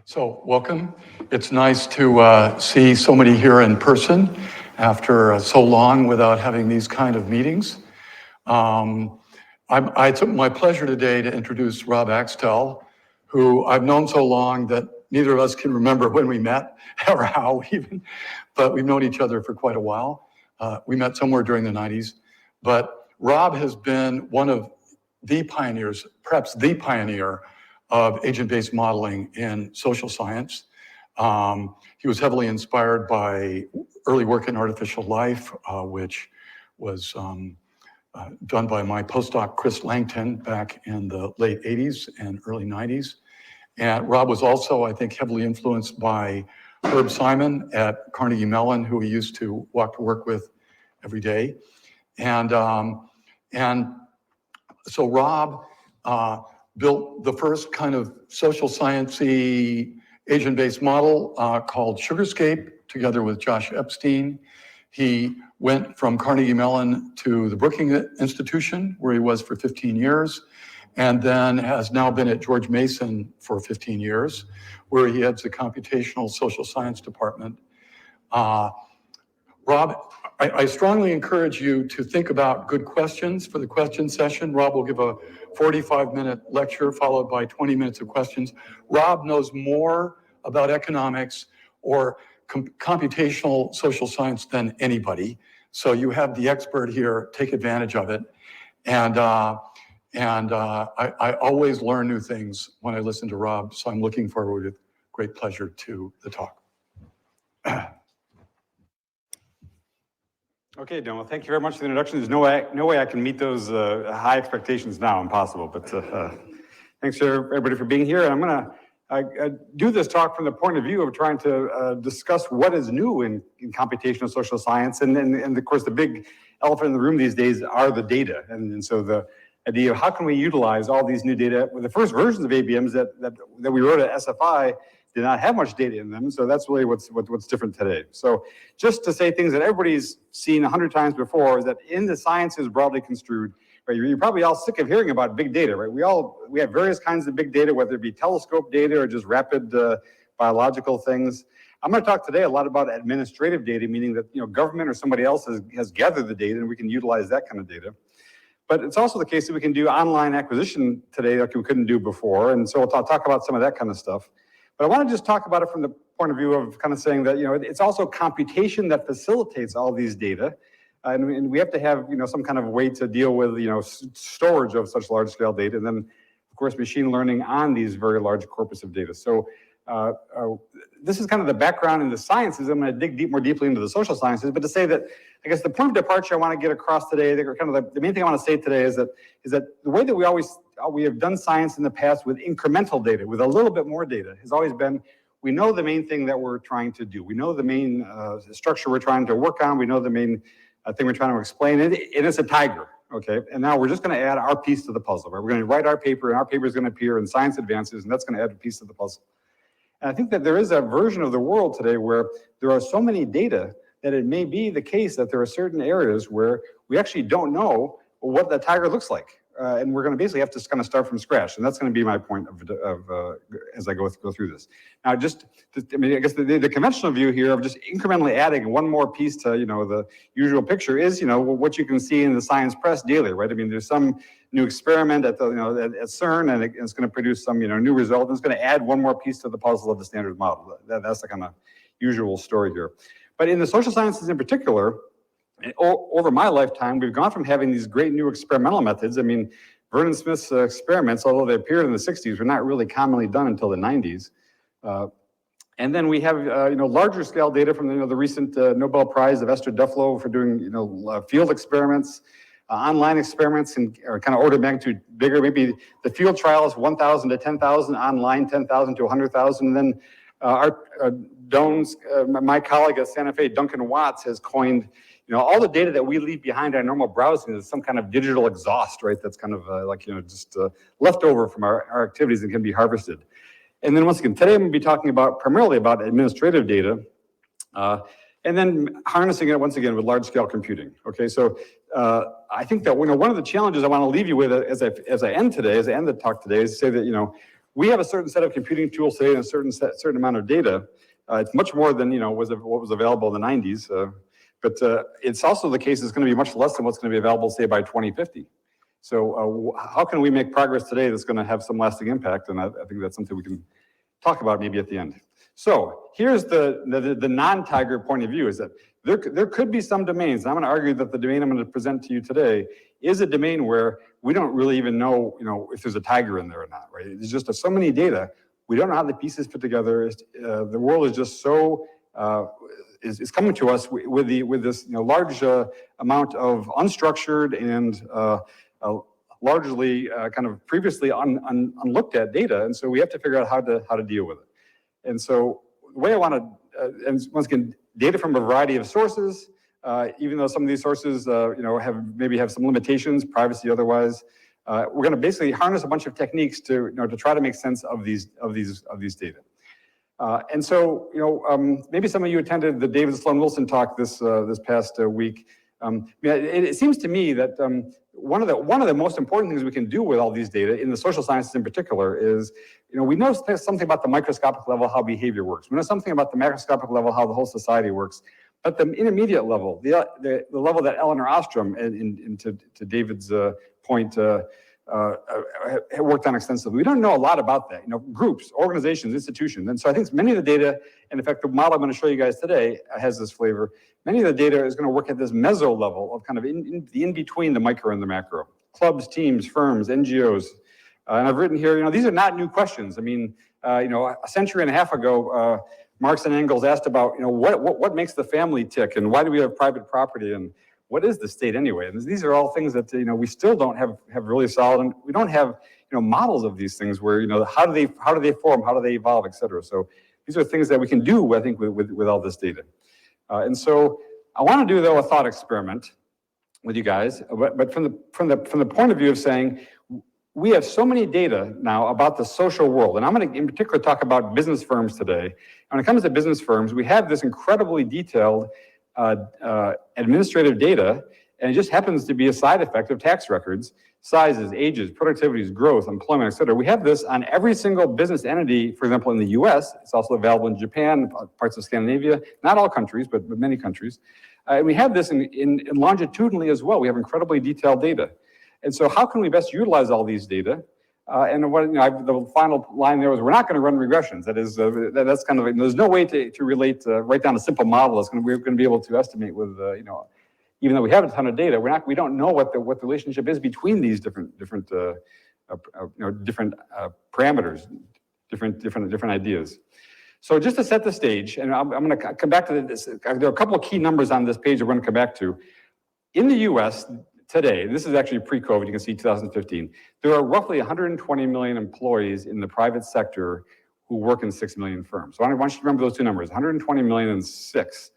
So welcome. It's nice to see so many here in person after so long without having these kind of meetings. I took my pleasure today to introduce Rob Axtell, who I've known so long that neither of us can remember when we met or how even, but we've known each other for quite a while. We met somewhere during the 90s, but Rob has been one of the pioneers, perhaps the pioneer of agent-based modeling in social science. He was heavily inspired by early work in artificial life, which was done by my postdoc, Chris Langton, back in the late 80s and early 90s. And Rob was also, I think, heavily influenced by Herb Simon at Carnegie Mellon, who he used to walk to work with every day. And so Rob built the first kind of social science-y agent-based model called Sugarscape, together with Josh Epstein. He went from Carnegie Mellon to the Brookings Institution, where he was for 15 years, and then has now been at George Mason for 15 years, where he heads the computational social science department. Rob, I strongly encourage you to think about good questions for the question session. Rob will give a 45-minute lecture followed by 20 minutes of questions. Rob knows more about economics or computational social science than anybody. So you have the expert here, take advantage of it. And I always learn new things when I listen to Rob, so I'm looking forward with great pleasure to the talk. Okay, Don, well, thank you very much for the introduction. There's no way I can meet those high expectations now, impossible, but thanks to everybody for being here. And I'm gonna do this talk from the point of view of trying to discuss what is new in computational social science. And of course, the big elephant in the room these days are the data. And so the idea of how can we utilize all these new data. Well, the first versions of ABMs that we wrote at SFI did not have much data in them, so that's really what's different today. So just to say things that everybody's seen 100 times before is that in the sciences broadly construed, right, you're probably all sick of hearing about big data, right? We have various kinds of big data, whether it be telescope data or just rapid biological things. I'm going to talk today a lot about administrative data, meaning that government or somebody else has gathered the data and we can utilize that kind of data. But it's also the case that we can do online acquisition today like we couldn't do before, and so I'll talk about some of that kind of stuff. But I want to just talk about it from the point of view of kind of saying that, it's also computation that facilitates all these data. And we have to have, some kind of way to deal with, storage of such large scale data. And then, of course, machine learning on these very large corpus of data. So this is kind of the background in the sciences. I'm going to dig more deeply into the social sciences, but to say that, I guess the point of departure I want to get across today, kind of the main thing I want to say today is that the way that we have done science in the past with incremental data, with a little bit more data, has always been, we know the main thing that we're trying to do. We know the main structure we're trying to work on. We know the main thing we're trying to explain, and it's a tiger, okay? And now we're just going to add our piece to the puzzle, right? We're going to write our paper, and our paper is going to appear in Science Advances, and that's going to add a piece to the puzzle. And I think that there is a version of the world today where there are so many data that it may be the case that there are certain areas where we actually don't know what the tiger looks like. And we're going to basically have to kind of start from scratch. And that's going to be my point of as I go through this. Now, I guess the conventional view here of just incrementally adding one more piece to, the usual picture is, what you can see in the science press daily, right? I mean, there's some new experiment at at CERN, and it's going to produce some, new result, and it's going to add one more piece to the puzzle of the standard model. That's the kind of usual story here. But in the social sciences in particular, over my lifetime, we've gone from having these great new experimental methods. I mean, Vernon Smith's experiments, although they appeared in the 60s, were not really commonly done until the 90s. And then we have, larger scale data from the recent Nobel Prize of Esther Duflo for doing, field experiments, online experiments, and are kind of order of magnitude bigger. Maybe the field trial is 1,000 to 10,000, online 10,000 to 100,000, and then my colleague at Santa Fe, Duncan Watts, has coined, all the data that we leave behind our normal browsing is some kind of digital exhaust, right? That's kind of just left over from our activities and can be harvested. And then once again, today I'm going to be talking primarily about administrative data, and then harnessing it once again with large scale computing. Okay, so I think that one of the challenges I want to leave you with as I end the talk today is to say that we have a certain set of computing tools today and a certain amount of data. It's much more than what was available in the 90s, but it's also the case it's going to be much less than what's going to be available, say, by 2050. So how can we make progress today that's going to have some lasting impact? And I think that's something we can talk about maybe at the end. So here's the non-Tiger point of view, is that there could be some domains, and I'm going to argue that the domain I'm going to present to you today is a domain where we don't really even know, if there's a tiger in there or not, right? There's just so many data. We don't know how the pieces fit together. The world is just so, is coming to us with this large amount of unstructured and largely kind of previously unlooked at data, and so we have to figure out how to deal with it. And so the way I want to, and once again, data from a variety of sources, even though some of these sources, maybe have some limitations, privacy otherwise. We're going to basically harness a bunch of techniques to try to make sense of these data. And so, maybe some of you attended the David Sloan Wilson talk this past week. It seems to me that one of the most important things we can do with all these data, in the social sciences in particular, is we know something about the microscopic level how behavior works. We know something about the macroscopic level how the whole society works. But the intermediate level, the level that Eleanor Ostrom, and to David's point, worked on extensively. We don't know a lot about that. Groups, organizations, institutions. And so I think many of the data, and in fact, the model I'm going to show you guys today has this flavor. Many of the data is going to work at this meso level of kind of in between the micro and the macro. Clubs, teams, firms, NGOs. And I've written here, these are not new questions. I mean, a century and a half ago, Marx and Engels asked about, what makes the family tick, and why do we have private property, and what is the state anyway? And these are all things that we still don't have really solid, and we don't have models of these things where how do they form, how do they evolve, et cetera. So these are things that we can do, I think, with all this data. And so I want to do, though, a thought experiment with you guys, but from the point of view of saying, we have so many data now about the social world, and I'm going to in particular talk about business firms today. When it comes to business firms, we have this incredibly detailed administrative data, and it just happens to be a side effect of tax records, sizes, ages, productivities, growth, employment, et cetera. We have this on every single business entity, for example, in the US. It's also available in Japan, parts of Scandinavia, not all countries, but many countries. And we have this in longitudinally as well. We have incredibly detailed data. And so how can we best utilize all these data? And what the final line there was, we're not going to run regressions. That is, that's kind of, there's no way to write down a simple model that's we're going to be able to estimate with, even though we have a ton of data, we don't know what the relationship is between these different parameters, different ideas. So just to set the stage, and I'm going to come back to this. There are a couple of key numbers on this page that we're going to come back to. In the U.S. today, this is actually pre-COVID, you can see 2015, there are roughly 120 million employees in the private sector who work in 6 million firms. So I want you to remember those two numbers, 120 million and 6.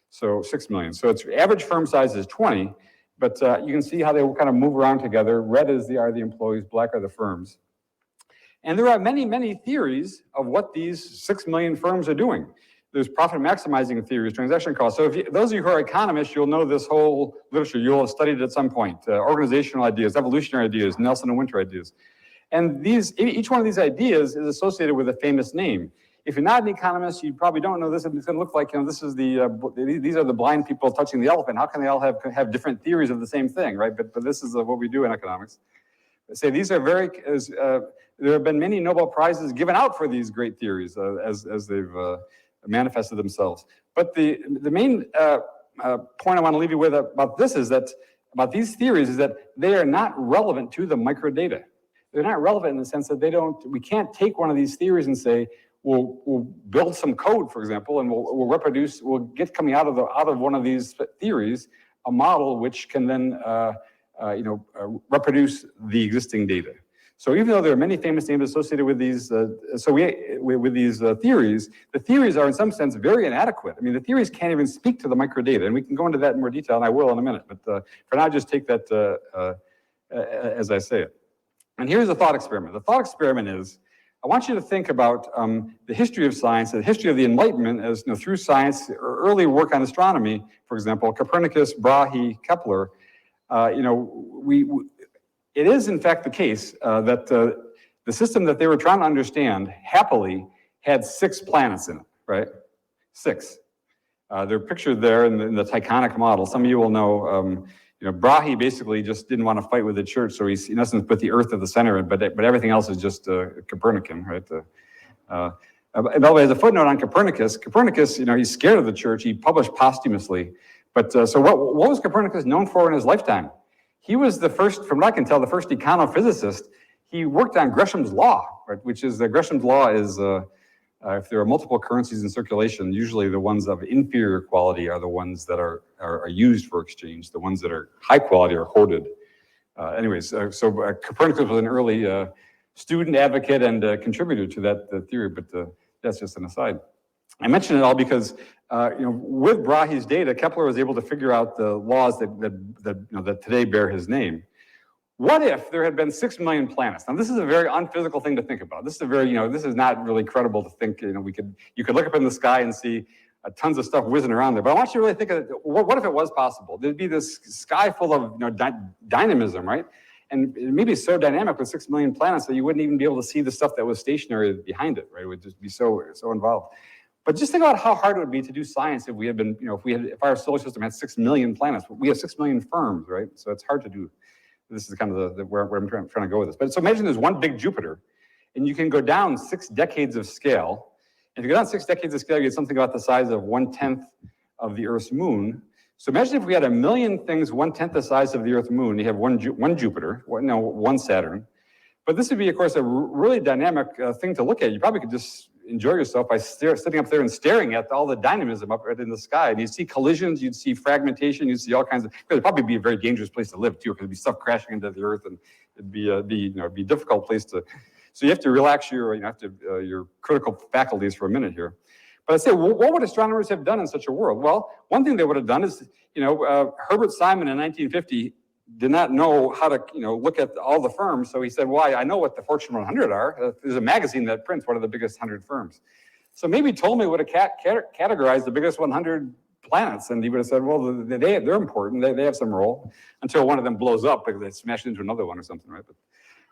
So 6 million. So its average firm size is 20, but you can see how they kind of move around together. Red are the employees, black are the firms. And there are many, many theories of what these 6 million firms are doing. There's profit maximizing theories, transaction costs. So those of you who are economists, you'll know this whole literature. You'll have studied it at some point. Organizational ideas, evolutionary ideas, Nelson and Winter ideas. And each one of these ideas is associated with a famous name. If you're not an economist, you probably don't know this. It's going to look like, this is these are the blind people touching the elephant. How can they all have different theories of the same thing, right? But this is what we do in economics. Say these are there have been many Nobel Prizes given out for these great theories as they've manifested themselves. But the main point I want to leave you with about these theories is that they are not relevant to the microdata. They're not relevant in the sense that we can't take one of these theories and say, we'll build some code, for example, and we'll get coming out of one of these theories a model which can then reproduce the existing data. So even though there are many famous names associated with these, with these theories, the theories are in some sense very inadequate. I mean, the theories can't even speak to the microdata, and we can go into that in more detail, and I will in a minute. But for now, just take that as I say it. And here's a thought experiment. The thought experiment is, I want you to think about the history of science, the history of the Enlightenment as through science, or early work on astronomy, for example, Copernicus, Brahe, Kepler. It is in fact the case that the system that they were trying to understand, happily, had 6 planets in it, right? 6. They're pictured there in the Tychonic model. Some of you will know, Brahe basically just didn't want to fight with the church, so he's in essence put the Earth at the center, but everything else is just Copernican, right? And by the way, as a footnote on Copernicus, he's scared of the church. He published posthumously, but so what was Copernicus known for in his lifetime? He was the first, from what I can tell, the first econophysicist. He worked on Gresham's law, right? Which is Gresham's law is if there are multiple currencies in circulation, usually the ones of inferior quality are the ones that are used for exchange. The ones that are high quality are hoarded. So Copernicus was an early student, advocate, and contributor to that theory, but that's just an aside. I mention it all because with Brahe's data, Kepler was able to figure out the laws that today bear his name. What if there had been 6 million planets? Now, this is a very unphysical thing to think about. This is this is not really credible to think. You could look up in the sky and see tons of stuff whizzing around there. But I want you to really think of it. What if it was possible? There'd be this sky full of dynamism, right? And it may be so dynamic with 6 million planets that you wouldn't even be able to see the stuff that was stationary behind it, right? It would just be so involved. But just think about how hard it would be to do science if we had been, if our solar system had 6 million planets. We have 6 million firms, right? So it's hard to do. This is kind of where I'm trying to go with this. But so imagine there's one big Jupiter, and you can go down 6 decades of scale. And if you go down 6 decades of scale, you get something about the size of 1/10 of the Earth's moon. So imagine if we had 1 million things 1/10 the size of the Earth moon. You have one Jupiter, one Saturn. But this would be, of course, a really dynamic thing to look at. You probably could just enjoy yourself by sitting up there and staring at all the dynamism up right in the sky. And you'd see collisions, you'd see fragmentation, you'd see all kinds of. It'd probably be a very dangerous place to live too, because there'd be stuff crashing into the Earth, and it'd be a difficult place to. So you have to relax your critical faculties for a minute here. But I say, what would astronomers have done in such a world? Well, one thing they would have done is, Herbert Simon in 1950 did not know how to, look at all the firms. So he said, well, I know what the Fortune 100 are. There's a magazine that prints one of the biggest 100 firms. So maybe Ptolemy would have categorized the biggest 100 planets, and he would have said, well, they're important. They have some role, until one of them blows up because they smash into another one or something, right?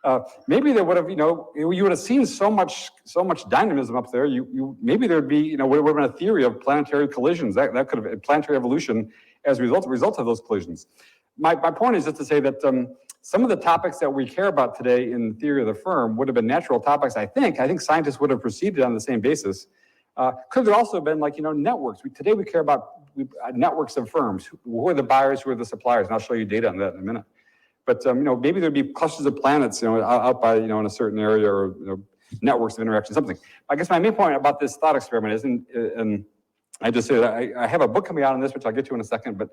But maybe they would have, you would have seen so much dynamism up there. Maybe there'd be, would have been a theory of planetary collisions. That could have planetary evolution as a result of those collisions. My point is just to say that some of the topics that we care about today in theory of the firm would have been natural topics. I think scientists would have proceeded on the same basis. Could there also have been networks? Today we care about networks of firms. Who are the buyers? Who are the suppliers? And I'll show you data on that in a minute. But maybe there'd be clusters of planets, out by in a certain area, or networks of interaction, something. I guess my main point about this thought experiment is, and I just say that I have a book coming out on this, which I'll get to in a second. But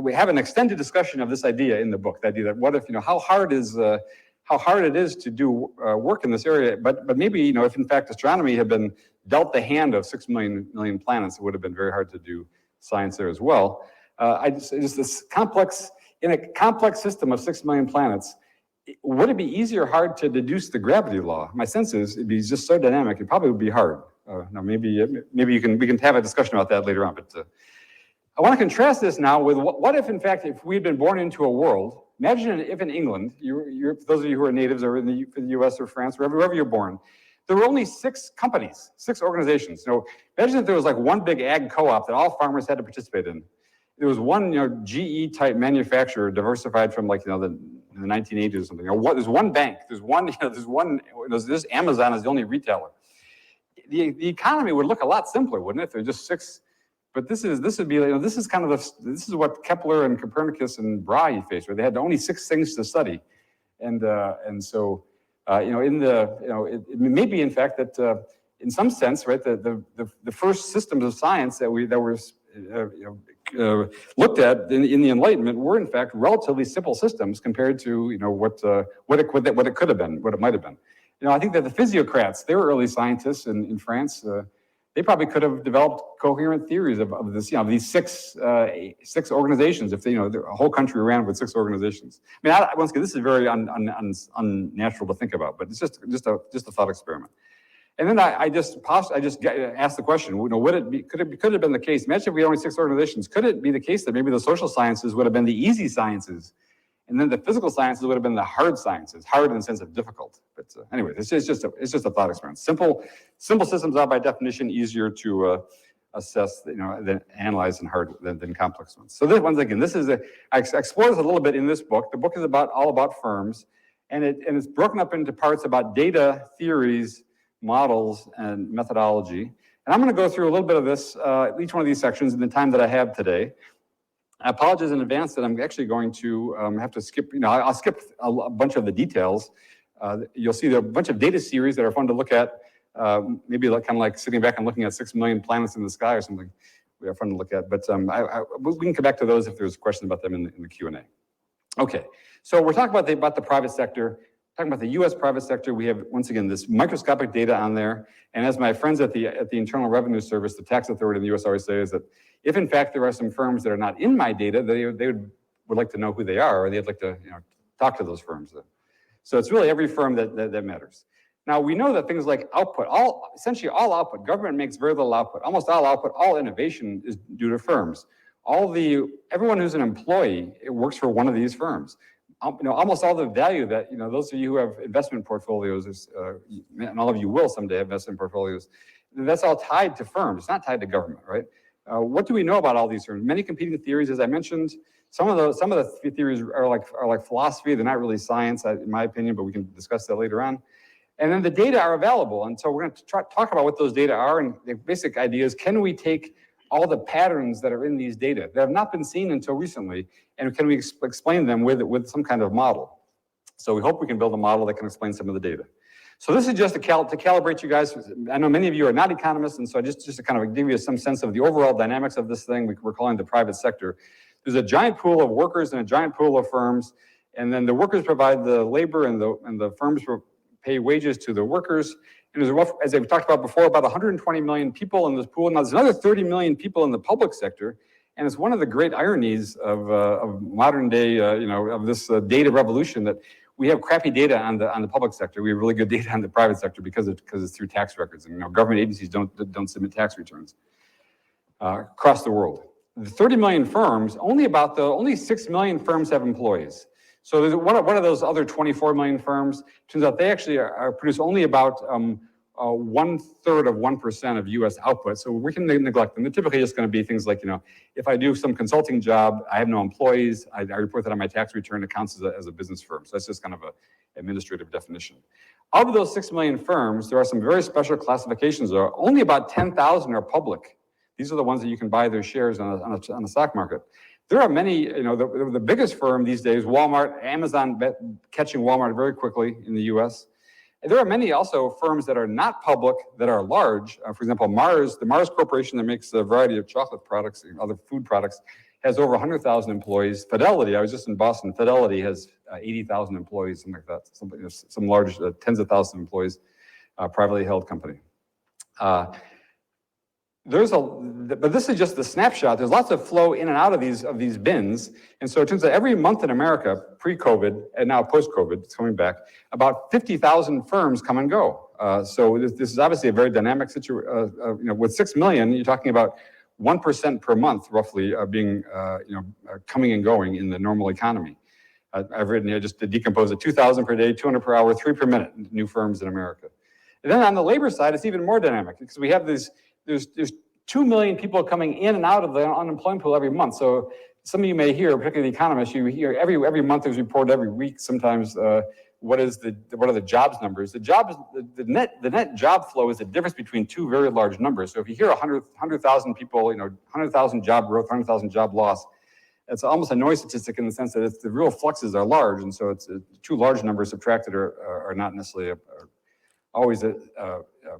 we have an extended discussion of this idea in the book. The idea that what if how hard it is to do work in this area. But maybe if in fact astronomy had been dealt the hand of 6 million planets, it would have been very hard to do science there as well. Just this complex. In a complex system of 6 million planets, would it be easy or hard to deduce the gravity law? My sense is it'd be just so dynamic, it probably would be hard. Now maybe we can have a discussion about that later on. But I want to contrast this now with what if, in fact, if we'd been born into a world. Imagine if in England, those of you who are natives, or in the U.S. or France, wherever you're born, there were only 6 companies, 6 organizations. Imagine if there was one big ag co-op that all farmers had to participate in. There was one, GE type manufacturer diversified from the 1980s or something. There's one bank. This Amazon is the only retailer. The economy would look a lot simpler, wouldn't it? If there were just 6. But this is what Kepler and Copernicus and Brahe faced, where they had only 6 things to study, and so it may be in fact that in some sense, right, the first systems of science that were looked at in the Enlightenment were in fact relatively simple systems compared to what it could have been, what it might have been. I think that the physiocrats, they were early scientists in France. They probably could have developed coherent theories of this, these six organizations. If the whole country ran with 6 organizations. I mean, once again, this is very unnatural to think about, but it's just a thought experiment. And then I just asked the question, could it have been the case? Imagine if we had only 6 organizations. Could it be the case that maybe the social sciences would have been the easy sciences, And then the physical sciences would have been the hard sciences, hard in the sense of difficult. But anyway, it's just a thought experiment. Simple systems are by definition easier to assess, than analyze than complex ones. So once again, I explore this a little bit in this book. The book is all about firms, and it's broken up into parts about data, theories, models, and methodology. And I'm going to go through a little bit of this, each one of these sections in the time that I have today. I apologize in advance that I'm actually going to have to skip, I'll skip a bunch of the details. You'll see there are a bunch of data series that are fun to look at, maybe kind of like sitting back and looking at 6 million planets in the sky or something. We are fun to look at, but we can come back to those if there's questions about them in the Q&A. Okay, so we're talking about the private sector. Talking about the U.S. private sector, we have, once again, this microscopic data on there. And as my friends at the Internal Revenue Service, the tax authority in the U.S. always say, is that if in fact there are some firms that are not in my data, they would like to know who they are, or they'd like to talk to those firms. So it's really every firm that matters. Now we know that things like output, essentially all output, government makes very little output. Almost all output, all innovation is due to firms. Everyone who's an employee, it works for one of these firms. Almost all the value that, those of you who have investment portfolios, and all of you will someday have investment portfolios, that's all tied to firms. It's not tied to government, right? What do we know about all these firms? Many competing theories, as I mentioned. Some of the theories are like philosophy. They're not really science, in my opinion, but we can discuss that later on. And then the data are available. And so we're going to talk about what those data are. And the basic idea is, can we take all the patterns that are in these data that have not been seen until recently, and can we explain them with some kind of model? So we hope we can build a model that can explain some of the data. So this is just to calibrate you guys. I know many of you are not economists, and so just to kind of give you some sense of the overall dynamics of this thing we're calling the private sector. There's a giant pool of workers and a giant pool of firms, and then the workers provide the labor, and the firms pay wages to the workers. And there's, as I've talked about before, about 120 million people in this pool. Now there's another 30 million people in the public sector, and it's one of the great ironies of modern day, of this data revolution, that we have crappy data on the public sector. We have really good data on the private sector because it's through tax records, and government agencies don't submit tax returns across the world. The 30 million firms, only 6 million firms have employees. So there's one of those other 24 million firms. Turns out they actually produce only about 1/3 of 1% of U.S. output. So we can neglect them. They're typically just going to be things like, if I do some consulting job, I have no employees, I report that on my tax return, it counts as a business firm. So that's just kind of an administrative definition. Of those 6 million firms, there are some very special classifications. Only about 10,000 are public. These are the ones that you can buy their shares on the stock market. There are many, the biggest firm these days, Walmart, Amazon catching Walmart very quickly in the US. And there are many also firms that are not public that are large. For example, the Mars Corporation that makes a variety of chocolate products and other food products has over 100,000 employees. Fidelity, I was just in Boston, Fidelity has 80,000 employees, something like that. Some large, tens of thousands of employees, privately held company. But this is just the snapshot. There's lots of flow in and out of these bins. And so it turns out every month in America, pre-COVID and now post-COVID, it's coming back, about 50,000 firms come and go. So this is obviously a very dynamic situation. With 6 million, you're talking about 1% per month, roughly, being coming and going in the normal economy. I've written here just to decompose it: 2,000 per day, 200 per hour, 3 per minute, new firms in America. And then on the labor side, it's even more dynamic because we have there's 2 million people coming in and out of the unemployment pool every month. So some of you may hear, particularly the economists, you hear every month there's reported, every week sometimes, what are the jobs numbers? The net job flow is the difference between two very large numbers. So if you hear 100,000 people, 100,000 job growth, 100,000 job loss, it's almost a noise statistic in the sense that the real fluxes are large, and so it's two large numbers subtracted are not necessarily always an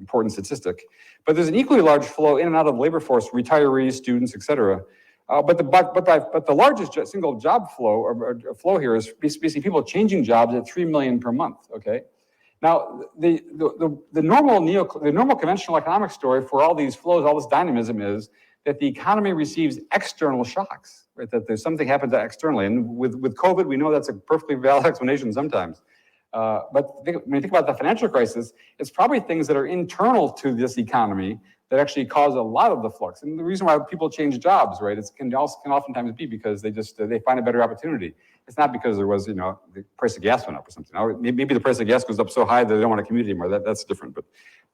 important statistic. But there's an equally large flow in and out of the labor force, retirees, students, et cetera. But the largest single job flow or flow here is basically people changing jobs at 3 million per month. Okay, now the normal conventional economic story for all these flows, all this dynamism, is that the economy receives external shocks, right? That there's something happens externally, and with COVID, we know that's a perfectly valid explanation sometimes. But when you think about the financial crisis, it's probably things that are internal to this economy that actually cause a lot of the flux. And the reason why people change jobs, right, can oftentimes be because they find a better opportunity. it's not because there was, the price of gas went up or something. Now, maybe the price of gas goes up so high that they don't want to commute anymore. That's different. But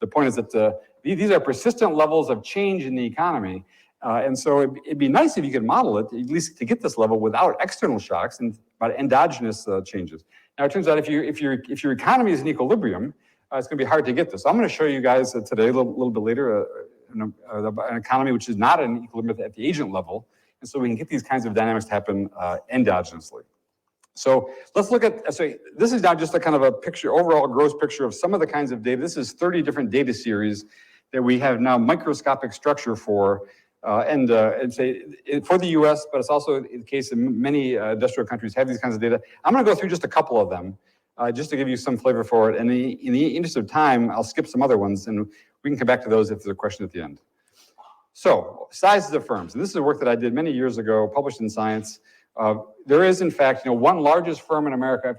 the point is that these are persistent levels of change in the economy. And so it'd be nice if you could model it, at least to get this level without external shocks and about endogenous changes. Now, it turns out if your economy is in equilibrium, it's going to be hard to get this. So I'm going to show you guys today, a little bit later, an economy which is not in equilibrium at the agent level. And so we can get these kinds of dynamics to happen endogenously. So let's look at, so this is now just a kind of a picture, overall gross picture of some of the kinds of data. This is 30 different data series that we have now microscopic structure for, and say for the US, but it's also in the case of many industrial countries have these kinds of data. I'm gonna go through just a couple of them, just to give you some flavor for it. And in the interest of time, I'll skip some other ones and we can come back to those if there's a question at the end. So, sizes of firms. And this is a work that I did many years ago, published in Science. There is, in fact, one largest firm in America,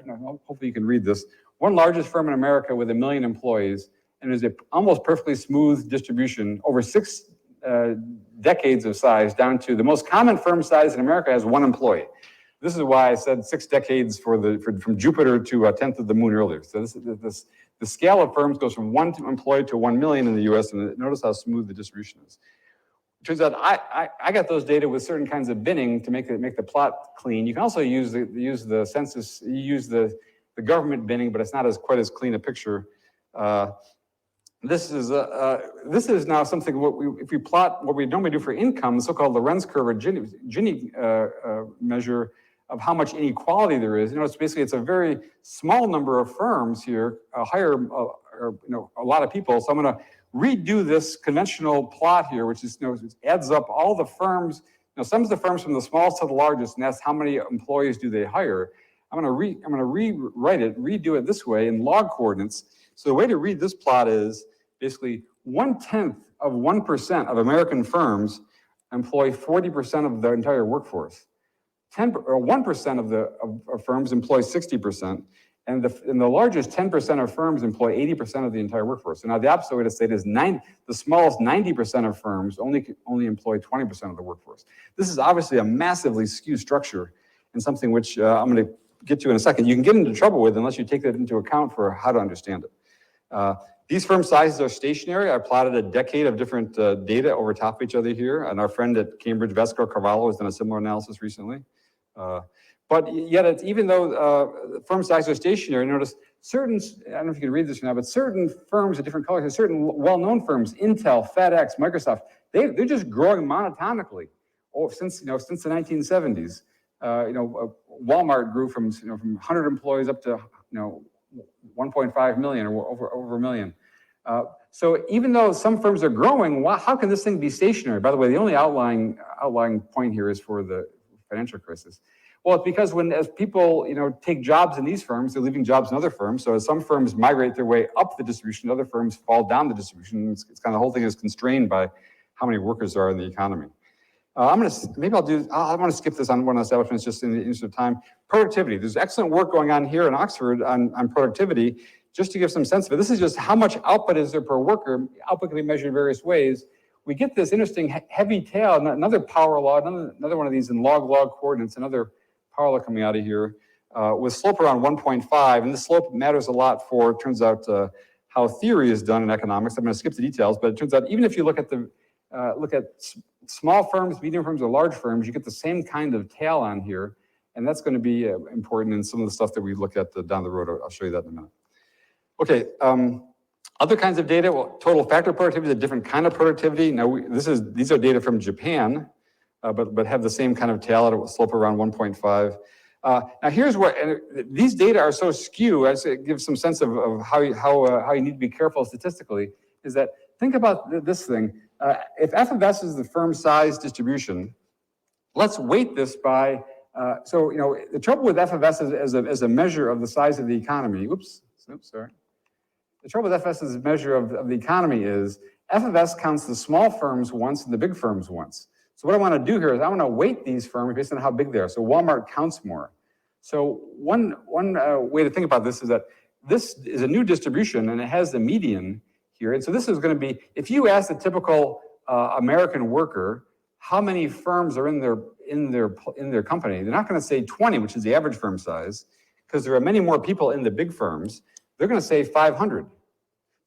hopefully you can read this, one largest firm in America with 1 million employees, and there's an almost perfectly smooth distribution over 6 decades of size down to the most common firm size in America has 1 employee. This is why I said 6 decades from Jupiter to a tenth of the moon earlier. So the scale of firms goes from 1 employee to 1 million in the US, and notice how smooth the distribution is. It turns out I got those data with certain kinds of binning to make the plot clean. You can also use the census, you use the government binning, but it's not quite as clean a picture. This is now something, if we plot what we normally do for income, the so-called Lorenz curve or Gini measure of how much inequality there is. It's a very small number of firms here, a lot of people. So I'm going to redo this conventional plot here, which is, adds up all the firms, sums the firms from the smallest to the largest, and that's how many employees do they hire. I'm going to rewrite it, redo it this way in log coordinates. So the way to read this plot is basically 1/10 of 1% of American firms employ 40% of the entire workforce. 1% of firms employ 60%, and the largest 10% of firms employ 80% of the entire workforce. So now the opposite way to say it is the smallest 90% of firms only employ 20% of the workforce. This is obviously a massively skewed structure and something which I'm going to get to in a second. You can get into trouble with unless you take that into account for how to understand it. These firm sizes are stationary. I plotted a decade of different data over top of each other here, and our friend at Cambridge, Vesco Carvalho, has done a similar analysis recently. But yet, even though firm sizes are stationary, notice certain, I don't know if you can read this or not, but certain firms of different colors, certain well-known firms, Intel, FedEx, Microsoft, they're just growing monotonically since the 1970s. Walmart grew from 100 employees up to 1.5 million or over a million. So even though some firms are growing, how can this thing be stationary? By the way, the only outlying point here is for the financial crisis. Well, it's because as people take jobs in these firms, they're leaving jobs in other firms. So as some firms migrate their way up the distribution, other firms fall down the distribution. It's kind of the whole thing is constrained by how many workers there are in the economy. I'm going to skip this on one of the establishments just in the interest of time. Productivity. There's excellent work going on here in Oxford on productivity. Just to give some sense of it, this is just how much output is there per worker. Output can be measured in various ways. We get this interesting heavy tail, another power law, another one of these in log coordinates, another power law coming out of here with slope around 1.5. And the slope matters a lot for, it turns out, how theory is done in economics. I'm going to skip the details, but it turns out even if you look at small firms, medium firms, or large firms, you get the same kind of tail on here. And that's going to be important in some of the stuff that we look at down the road. I'll show you that in a minute. Okay, other kinds of data. Well, total factor productivity is a different kind of productivity. Now, these are data from Japan, but have the same kind of tail at a slope around 1.5. Now, here's what, and these data are so skewed, as it gives some sense of how you need to be careful statistically, is that, think about this thing. If F of S is the firm size distribution, let's weight this by, the trouble with F of S as a measure of the size of the economy, sorry. The trouble with F of S as a measure of the economy is F of S counts the small firms once and the big firms once. So what I want to do here is I want to weight these firms based on how big they are. So Walmart counts more. So one way to think about this is that this is a new distribution and it has the median here. And so this is going to be, if you ask the typical American worker how many firms are in in their company, they're not going to say 20, which is the average firm size, because there are many more people in the big firms. They're going to say 500.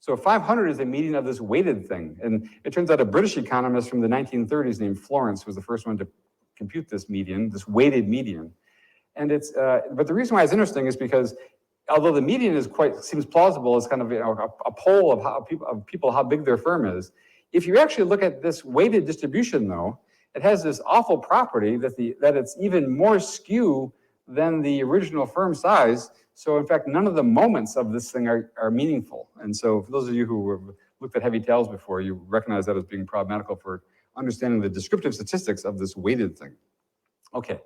So 500 is a median of this weighted thing. And it turns out a British economist from the 1930s named Florence was the first one to compute this median, this weighted median. And but the reason why it's interesting is because although the median seems plausible as kind of a poll of people how big their firm is, if you actually look at this weighted distribution though, it has this awful property that it's even more skew than the original firm size. So in fact, none of the moments of this thing are meaningful. And so for those of you who have looked at heavy tails before, you recognize that as being problematical for understanding the descriptive statistics of this weighted thing. Okay,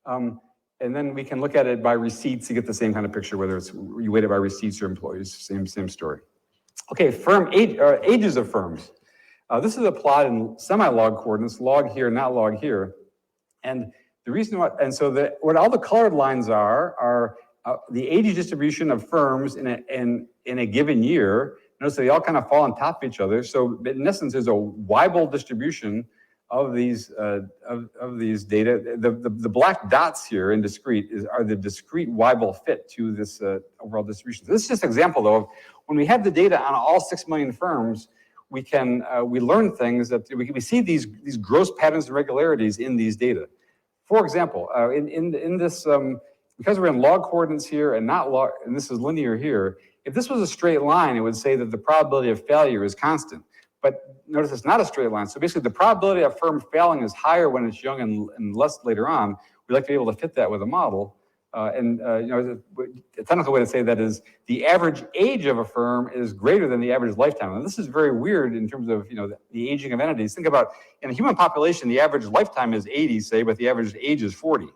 and then we can look at it by receipts to get the same kind of picture, whether it's you weight it by receipts or employees, same story. Okay, ages of firms. This is a plot in semi-log coordinates, log here, not log here. And the reason what all the colored lines are the age distribution of firms in a given year. Notice they all kind of fall on top of each other. So in essence, there's a Weibull distribution of these data. The black dots here in discrete are the discrete Weibull fit to this overall distribution. So this is just an example though of when we have the data on all 6 million firms, we learn things that we see these gross patterns and regularities in these data. For example, in this, because we're in log coordinates here and not log, and this is linear here, if this was a straight line, it would say that the probability of failure is constant. But notice it's not a straight line. So basically the probability of a firm failing is higher when it's young and less later on. We like to be able to fit that with a model. The technical way to say that is the average age of a firm is greater than the average lifetime. And this is very weird in terms of the aging of entities. Think about in a human population, the average lifetime is 80, say, but the average age is 40.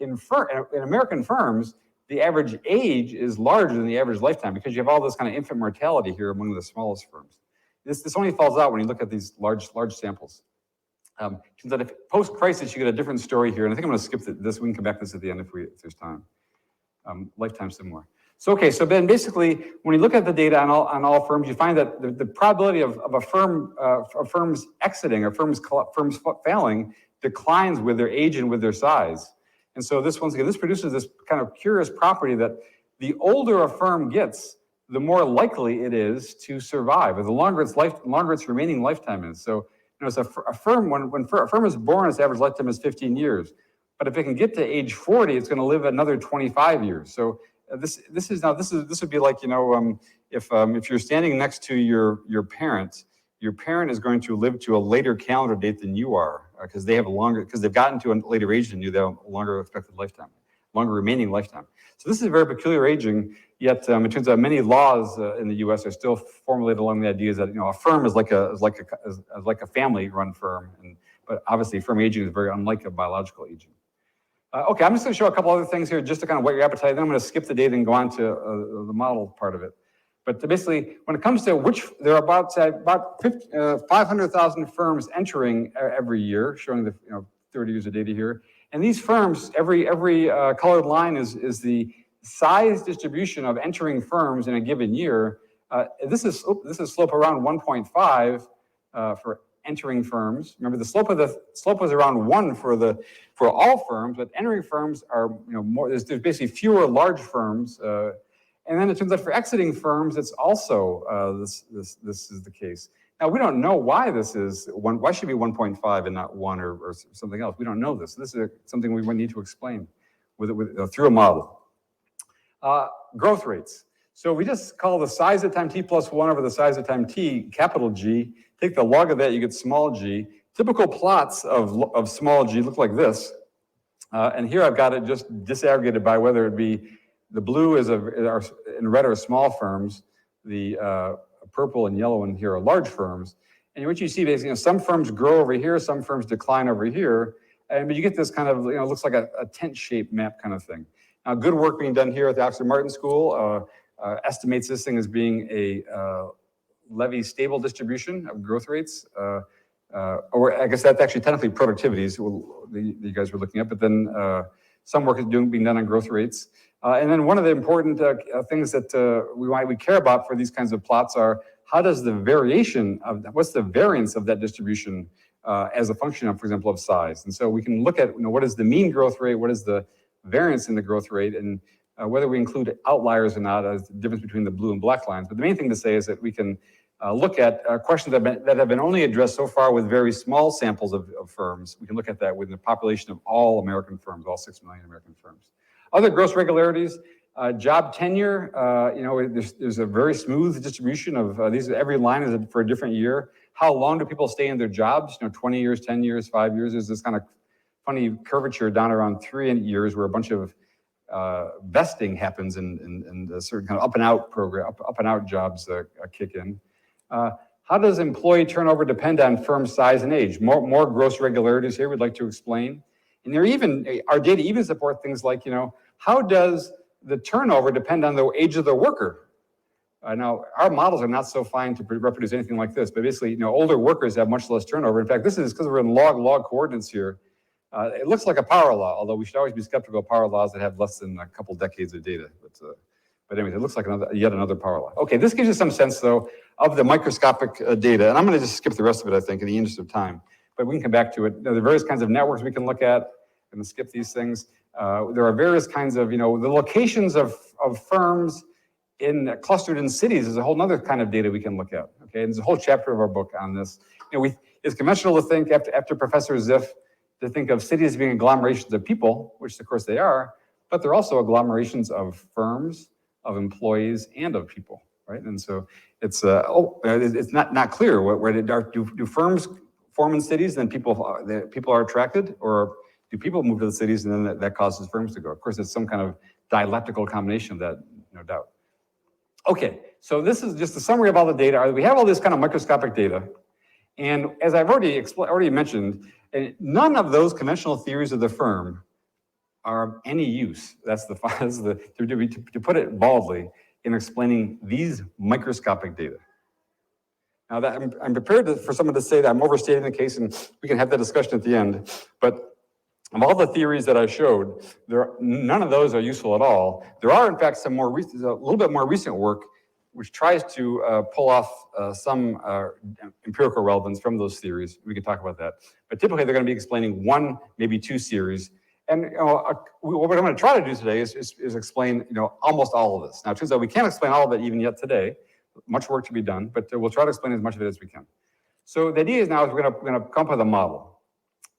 In American firms, the average age is larger than the average lifetime because you have all this kind of infant mortality here among the smallest firms. This only falls out when you look at these large samples. Turns out if post-crisis, you get a different story here. And I think I'm going to skip this. We can come back to this at the end if there's time. Lifetime similar. So, okay, so then basically, when you look at the data on all firms, you find that the probability of a firm's exiting or firms failing declines with their age and with their size. And so this, once again, this produces this kind of curious property that the older a firm gets, the more likely it is to survive, or the longer its remaining lifetime is. So, it's a firm, when a firm is born, its average lifetime is 15 years. But if it can get to age 40, it's going to live another 25 years. So this would be like, if you're standing next to your parent is going to live to a later calendar date than you are, because they've gotten to a later age than you, they have a longer expected lifetime, longer remaining lifetime. So this is very peculiar aging, yet it turns out many laws in the U.S. are still formulated along the ideas that a firm is like a family-run firm, but obviously firm aging is very unlike a biological aging. Okay, I'm just going to show a couple other things here just to kind of whet your appetite. Then I'm going to skip the data and go on to the model part of it. But basically, when it comes to there are about 500,000 firms entering every year, showing the 30 years of data here. And these firms, every colored line is the size distribution of entering firms in a given year. This is slope around 1.5 for entering firms. Remember, the slope was around 1 for all firms, but entering firms are more. There's basically fewer large firms. And then it turns out for exiting firms, it's also this is the case. Now we don't know why this is one. Why should it be 1.5 and not 1 or something else? We don't know this. This is something we need to explain through a model. Growth rates. So we just call the size of time t plus 1 over the size of time t capital G. Take the log of that, you get small g. Typical plots of small g look like this. And here I've got it just disaggregated by whether it be the blue and red are small firms. The purple and yellow in here are large firms. And what you see basically, some firms grow over here, some firms decline over here. But you get this kind of, looks like a tent-shaped map kind of thing. Now, good work being done here at the Oxford Martin School estimates this thing as being a Levy stable distribution of growth rates. Or I guess that's actually technically productivities you guys were looking at, but then some work is being done on growth rates. And then one of the important things that we care about for these kinds of plots are how does the variation what's the variance of that distribution as a function of, for example, of size. And so we can look at, what is the mean growth rate, what is the variance in the growth rate, and whether we include outliers or not as the difference between the blue and black lines. But the main thing to say is that we can look at questions that have been only addressed so far with very small samples of firms. We can look at that within the population of all American firms, all 6 million American firms. Other gross regularities, job tenure, there's a very smooth distribution of these. Every line is for a different year. How long do people stay in their jobs? 20 years, 10 years, 5 years. There's this kind of funny curvature down around 3 years where a bunch of vesting happens and a certain kind of up and out program, up and out jobs kick in. How does employee turnover depend on firm size and age? More gross regularities here we'd like to explain. And our data even support things like, how does the turnover depend on the age of the worker? Now, our models are not so fine to reproduce anything like this, but basically, older workers have much less turnover. In fact, this is because we're in log coordinates here. It looks like a power law, although we should always be skeptical of power laws that have less than a couple decades of data. But anyways, it looks like yet another power law. Okay, this gives you some sense, though, of the microscopic data. And I'm going to just skip the rest of it, I think, in the interest of time. But we can come back to it. There are various kinds of networks we can look at. I'm going to skip these things. There are various kinds of, the locations of firms clustered in cities is a whole other kind of data we can look at. Okay, and there's a whole chapter of our book on this. It's conventional to think, after Professor Ziff, to think of cities being agglomerations of people, which of course they are, but they're also agglomerations of firms, of employees, and of people, right? And so it's not clear where do firms form in cities, then people are attracted, or do people move to the cities and then that causes firms to go? Of course, it's some kind of dialectical combination of that, no doubt. Okay, so this is just a summary of all the data. We have all this kind of microscopic data, and as I've already mentioned, none of those conventional theories of the firm are of any use. To put it baldly, in explaining these microscopic data. Now, that I'm prepared for someone to say that I'm overstating the case, and we can have that discussion at the end. But of all the theories that I showed, none of those are useful at all. There are, in fact, a little bit more recent work which tries to pull off some empirical relevance from those theories. We can talk about that. But typically, they're going to be explaining one, maybe two series. And what I'm going to try to do today is explain almost all of this. Now, it turns out we can't explain all of it even yet today. Much work to be done, but we'll try to explain as much of it as we can. So the idea is now is we're going to come up with a model.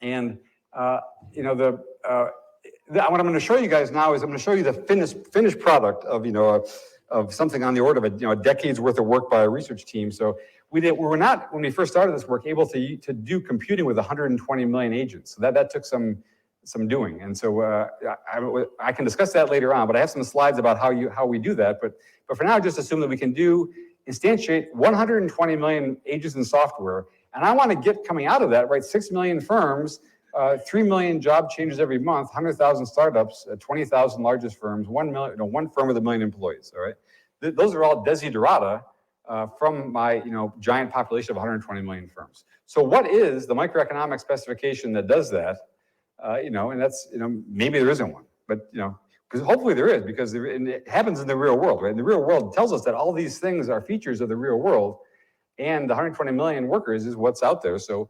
And what I'm going to show you guys now is I'm going to show you the finished product of of something on the order of a decade's worth of work by a research team. So we were not, when we first started this work, able to do computing with 120 million agents. So that took some doing. And so I can discuss that later on, but I have some slides about how we do that. But for now, just assume that we can instantiate 120 million agents in software. And I want to get coming out of that, right, 6 million firms, 3 million job changes every month, 100,000 startups, 20,000 largest firms, 1 firm with 1 million employees, all right? Those are all desiderata from my giant population of 120 million firms. So what is the microeconomic specification that does that? And that's, maybe there isn't one, but, because hopefully there is, because it happens in the real world, right? And the real world tells us that all these things are features of the real world, and the 120 million workers is what's out there. So,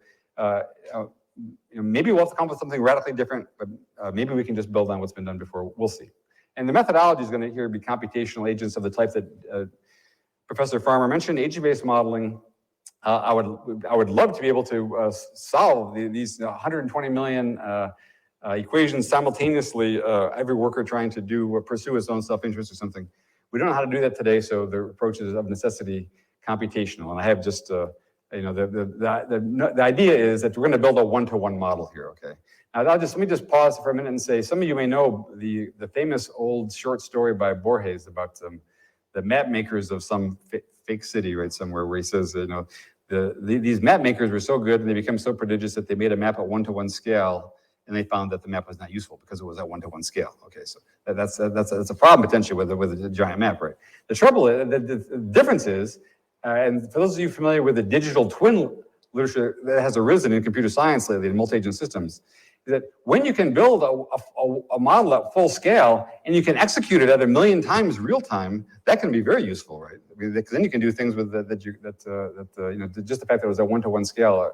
maybe we'll have to come up with something radically different, but maybe we can just build on what's been done before. We'll see. And the methodology is going to be computational agents of the type that Professor Farmer mentioned, agent-based modeling. I would love to be able to solve these 120 million equations simultaneously, every worker trying to pursue his own self-interest or something. We don't know how to do that today, so the approach is of necessity computational. And I have just, the idea is that we're going to build a one-to-one model here, okay? Now, let me just pause for a minute and say, some of you may know the famous old short story by Borges about the map makers of some fake city, right, somewhere, where he says, these map makers were so good and they became so prodigious that they made a map at one-to-one scale, and they found that the map was not useful because it was at one-to-one scale. Okay, so that's a problem potentially with a giant map, right? The trouble is, the difference is, and for those of you familiar with the digital twin literature that has arisen in computer science lately in multi-agent systems, is that when you can build a model at full scale and you can execute it at 1 million times real time, that can be very useful, right? Because then you can do things with just the fact that it was at one-to-one scale,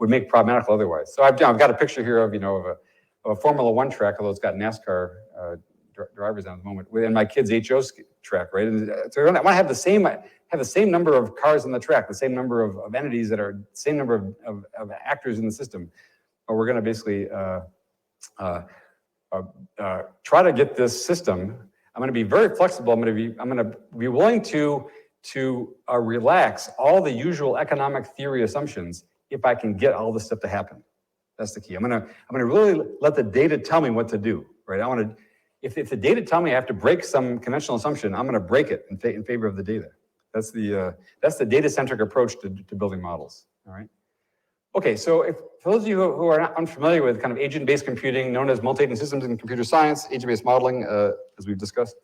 would make problematical otherwise. So I've got a picture here of, of a Formula One track, although it's got NASCAR drivers on at the moment, and my kid's HO track, right? And so I want to have the same number of cars on the track, the same number of entities that are, same number of actors in the system. But we're going to basically try to get this system. I'm going to be very flexible. I'm going to be willing to relax all the usual economic theory assumptions if I can get all this stuff to happen. That's the key. I'm going to really let the data tell me what to do, right? If the data tell me I have to break some conventional assumption, I'm going to break it in favor of the data. That's the data-centric approach to building models. All right. Okay, so for those of you who are not unfamiliar with kind of agent-based computing, known as multi-agent systems in computer science, agent-based modeling, as we've discussed,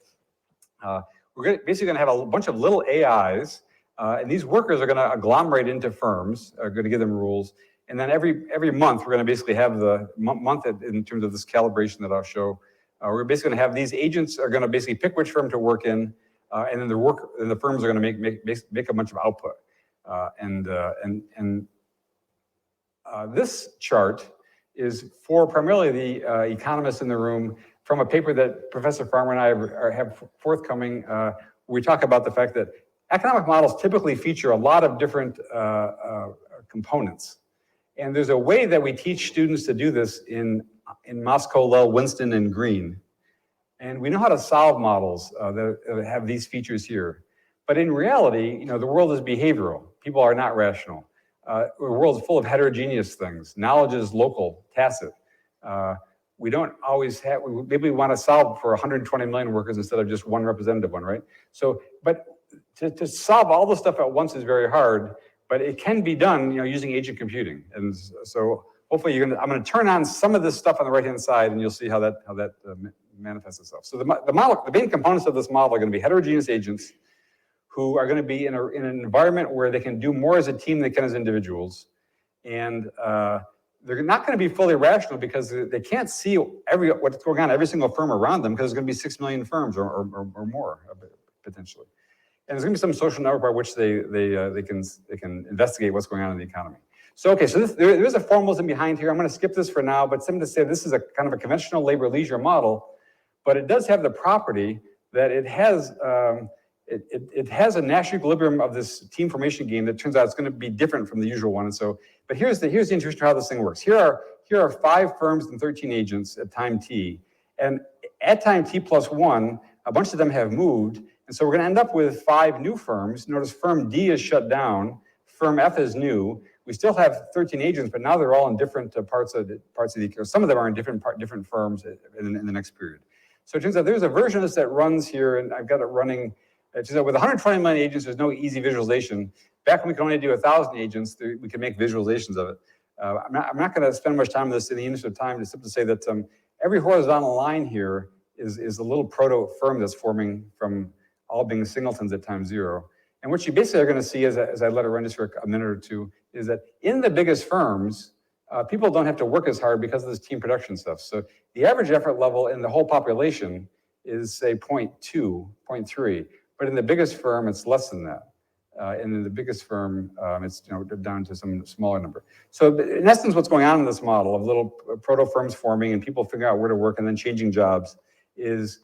we're basically going to have a bunch of little AIs, and these workers are going to agglomerate into firms, are going to give them rules, and then every month we're going to basically have the month in terms of this calibration that I'll show. We're basically going to have these agents are going to basically pick which firm to work in, and then the firms are going to make a bunch of output. This chart is for primarily the economists in the room from a paper that Professor Farmer and I have forthcoming. We talk about the fact that economic models typically feature a lot of different components. And there's a way that we teach students to do this in Moscow, Lowell, Winston, and Green. And we know how to solve models that have these features here. But in reality, the world is behavioral. People are not rational. The world is full of heterogeneous things. Knowledge is local, tacit. We don't always have, maybe we want to solve for 120 million workers instead of just one representative one, right? So, but to solve all the stuff at once is very hard, but it can be done, using agent computing. And so hopefully I'm going to turn on some of this stuff on the right-hand side, and you'll see how that manifests itself. So the main components of this model are going to be heterogeneous agents who are going to be in an environment where they can do more as a team than they can as individuals. And they're not going to be fully rational because they can't see what's going on in every single firm around them, because there's going to be 6 million firms or more potentially. And there's going to be some social network by which they can investigate what's going on in the economy. So okay, so there's a formalism behind here. I'm going to skip this for now, but something to say this is a kind of a conventional labor leisure model, but it does have the property that it has it has a Nash equilibrium of this team formation game that turns out it's going to be different from the usual one. And so, but here's the interesting how this thing works. Here are 5 firms and 13 agents at time t, and at time t plus 1, a bunch of them have moved, and so we're going to end up with 5 new firms. Notice firm D is shut down, firm F is new. We still have 13 agents, but now they're all in different parts of the, or some of them are in different firms in the next period. So it turns out there's a version of this that runs here, and I've got it running. It turns out with 120 million agents, there's no easy visualization. Back when we could only do 1,000 agents, we could make visualizations of it. I'm not going to spend much time on this in the interest of time, just to say that every horizontal line here is a little proto firm that's forming from all being singletons at time 0. And what you basically are going to see, as I let it run just for a minute or two, is that in the biggest firms, people don't have to work as hard because of this team production stuff. So the average effort level in the whole population is, say, 0.2, 0.3. But in the biggest firm, it's less than that. And in the biggest firm, it's down to some smaller number. So in essence, what's going on in this model of little proto firms forming and people figuring out where to work and then changing jobs is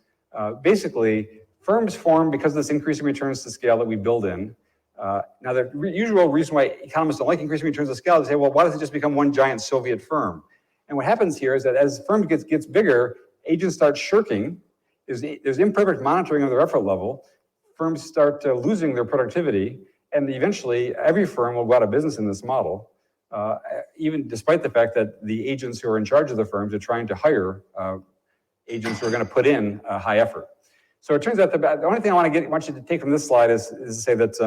basically firms form because of this increasing returns to scale that we build in. Now, the usual reason why economists don't like increasing returns to scale is to say, well, why does it just become one giant Soviet firm? And what happens here is that as the firm gets bigger, agents start shirking. There's imperfect monitoring of their effort level. Firms start losing their productivity, and eventually every firm will go out of business in this model, even despite the fact that the agents who are in charge of the firms are trying to hire agents who are going to put in high effort. So it turns out the only thing I want you to take from this slide is to say that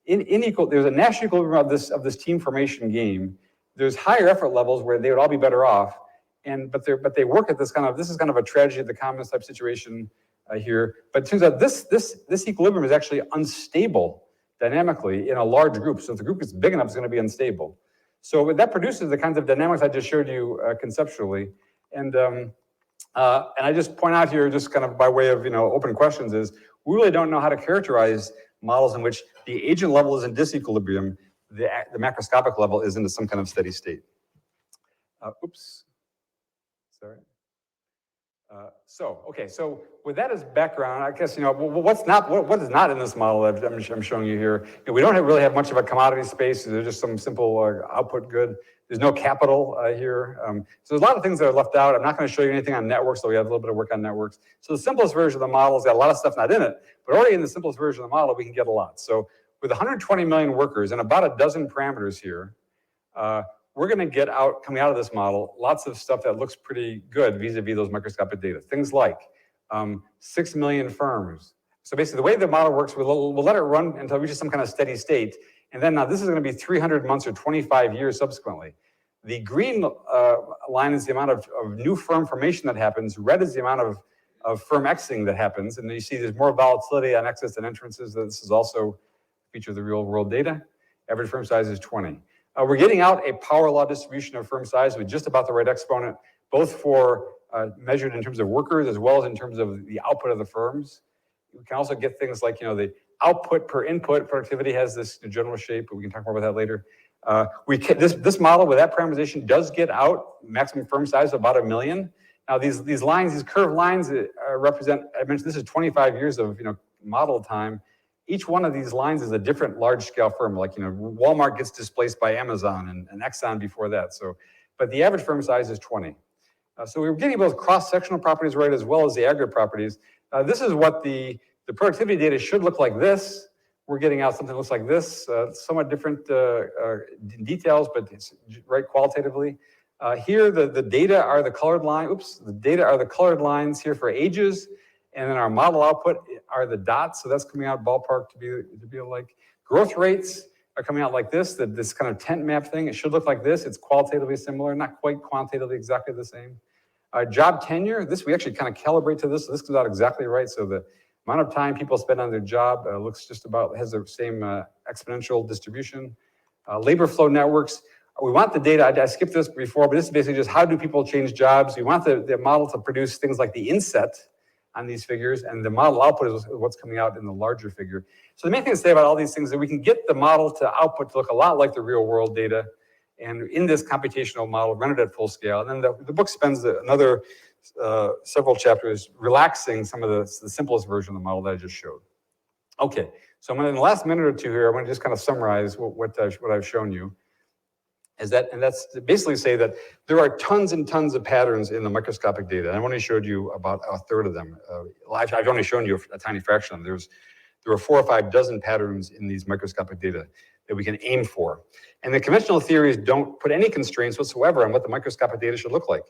there's a Nash equilibrium of this team formation game. There's higher effort levels where they would all be better off, but they work at this is kind of a tragedy of the commons type situation here. But it turns out this equilibrium is actually unstable dynamically in a large group. So if the group is big enough, it's going to be unstable. So that produces the kinds of dynamics I just showed you conceptually. And I just point out here, just kind of by way of open questions, is we really don't know how to characterize models in which the agent level is in disequilibrium, the macroscopic level is into some kind of steady state. Oops, sorry. So with that as background, I guess, what is not in this model that I'm showing you here? We don't really have much of a commodity space. There's just some simple output good. There's no capital here. So there's a lot of things that are left out. I'm not going to show you anything on networks, so we have a little bit of work on networks. So the simplest version of the model has got a lot of stuff not in it, but already in the simplest version of the model, we can get a lot. So with 120 million workers and about a dozen parameters here, we're going to get out, coming out of this model, lots of stuff that looks pretty good vis-a-vis those microscopic data. Things like 6 million firms. So basically the way the model works, we'll let it run until it reaches some kind of steady state. And then now this is going to be 300 months or 25 years subsequently. The green line is the amount of new firm formation that happens. Red is the amount of firm exiting that happens. And then you see there's more volatility on exits and entrances. This is also a feature of the real world data. Average firm size is 20. We're getting out a power law distribution of firm size with just about the right exponent, both for measured in terms of workers as well as in terms of the output of the firms. We can also get things like, the output per input productivity has this general shape, but we can talk more about that later. This model with that parameterization does get out maximum firm size of about 1 million. Now these lines, these curved lines represent, I mentioned this is 25 years of model time. Each one of these lines is a different large-scale firm. Like, Walmart gets displaced by Amazon and Exxon before that. So, but the average firm size is 20. So we're getting both cross-sectional properties right as well as the aggregate properties. This is what the productivity data should look like this. We're getting out something that looks like this, somewhat different details, but it's right qualitatively. Here, the data are the colored line. Oops, the data are the colored lines here for ages. And then our model output are the dots, so that's coming out ballpark to be like. Growth rates are coming out like this, this kind of tent map thing. It should look like this. It's qualitatively similar, not quite quantitatively exactly the same. Job tenure, this we actually kind of calibrate to this. So this comes out exactly right. So the amount of time people spend on their job looks just about, has the same exponential distribution. Labor flow networks, we want the data, I skipped this before, but this is basically just how do people change jobs. We want the model to produce things like the inset on these figures, and the model output is what's coming out in the larger figure. So the main thing to say about all these things is that we can get the model to output to look a lot like the real world data, and in this computational model, run it at full scale. And then the book spends another several chapters relaxing some of the simplest version of the model that I just showed. Okay, so I'm gonna, in the last minute or two here, I want to just kind of summarize what I've shown you. And that's to basically say that there are tons and tons of patterns in the microscopic data. And I've only showed you about a third of them. I've only shown you a tiny fraction of them. There are 4 or 5 dozen patterns in these microscopic data that we can aim for. And the conventional theories don't put any constraints whatsoever on what the microscopic data should look like.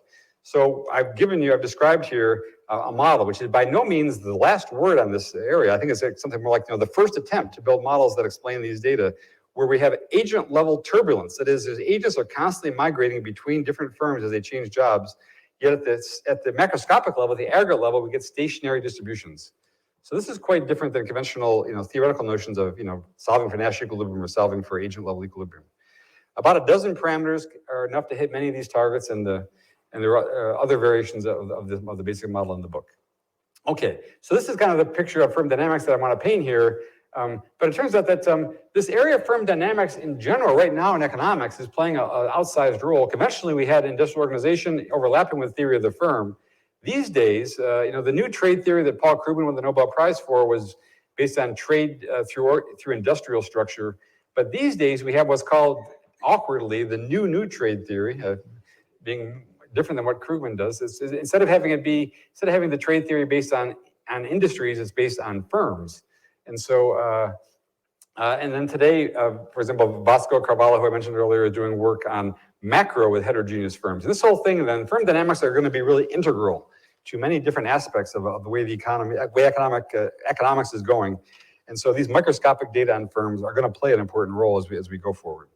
So I've described here a model, which is by no means the last word on this area. I think it's something more like the first attempt to build models that explain these data, where we have agent-level turbulence. That is, agents are constantly migrating between different firms as they change jobs. Yet at the macroscopic level, the aggregate level, we get stationary distributions. So this is quite different than conventional, theoretical notions of, solving for Nash equilibrium or solving for agent-level equilibrium. About a dozen parameters are enough to hit many of these targets, and there are other variations of the basic model in the book. Okay, so this is kind of the picture of firm dynamics that I want to paint here. But it turns out that this area of firm dynamics in general right now in economics is playing an outsized role. Conventionally, we had industrial organization overlapping with theory of the firm. These days, the new trade theory that Paul Krugman won the Nobel Prize for was based on trade through industrial structure. But these days, we have what's called, awkwardly, the new trade theory, being different than what Krugman does. Instead of having the trade theory based on industries, it's based on firms. And so, and then today, for example, Vasco Carvalho, who I mentioned earlier, is doing work on macro with heterogeneous firms. This whole thing, then, firm dynamics are going to be really integral to many different aspects of the way economics is going. And so these microscopic data on firms are going to play an important role as we go forward.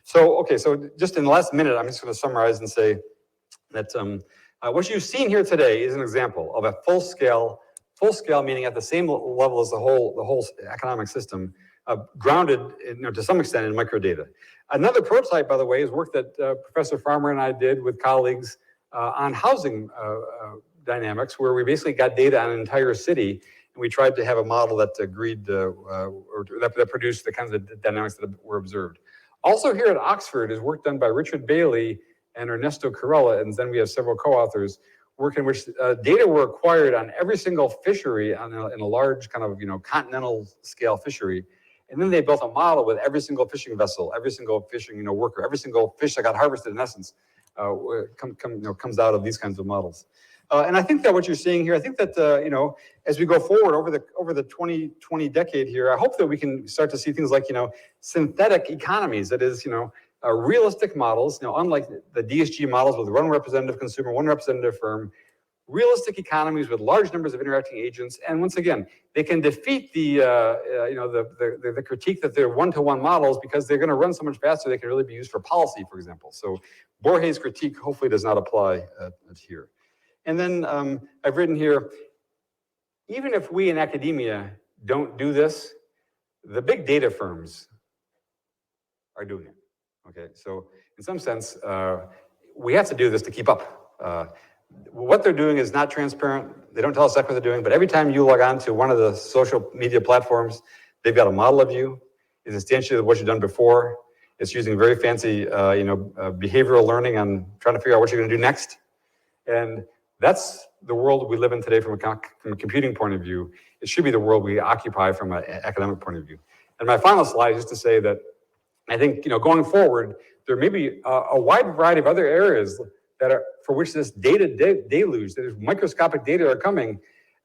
So, okay, so just in the last minute, I'm just going to summarize and say that what you've seen here today is an example of a full scale meaning at the same level as the whole economic system, grounded to some extent in microdata. Another prototype, by the way, is work that Professor Farmer and I did with colleagues on housing dynamics, where we basically got data on an entire city, and we tried to have a model that agreed or that produced the kinds of dynamics that were observed. Also here at Oxford is work done by Richard Bailey and Ernesto Corella, and then we have several co-authors, work in which data were acquired on every single fishery in a large kind of continental scale fishery. And then they built a model with every single fishing vessel, every single fishing worker, every single fish that got harvested in essence comes out of these kinds of models. And I think that what you're seeing here, I think that as we go forward over the 2020 decade here, I hope that we can start to see things like synthetic economies. That is realistic models. Unlike the DSG models with one representative consumer, one representative firm. Realistic economies with large numbers of interacting agents, and once again, they can defeat the critique that they're one-to-one models because they're going to run so much faster. They can really be used for policy, for example. So Borges' critique hopefully does not apply here. And then I've written here, even if we in academia don't do this, the big data firms are doing it. Okay, so in some sense, we have to do this to keep up. What they're doing is not transparent. They don't tell us exactly what they're doing, but every time you log on to one of the social media platforms, they've got a model of you. It's instantiated of what you've done before. It's using very fancy, behavioral learning on trying to figure out what you're going to do next. And that's the world we live in today from a computing point of view. It should be the world we occupy from an academic point of view. And my final slide is just to say that I think, going forward, there may be a wide variety of other areas for which this data deluge, that is microscopic data are coming.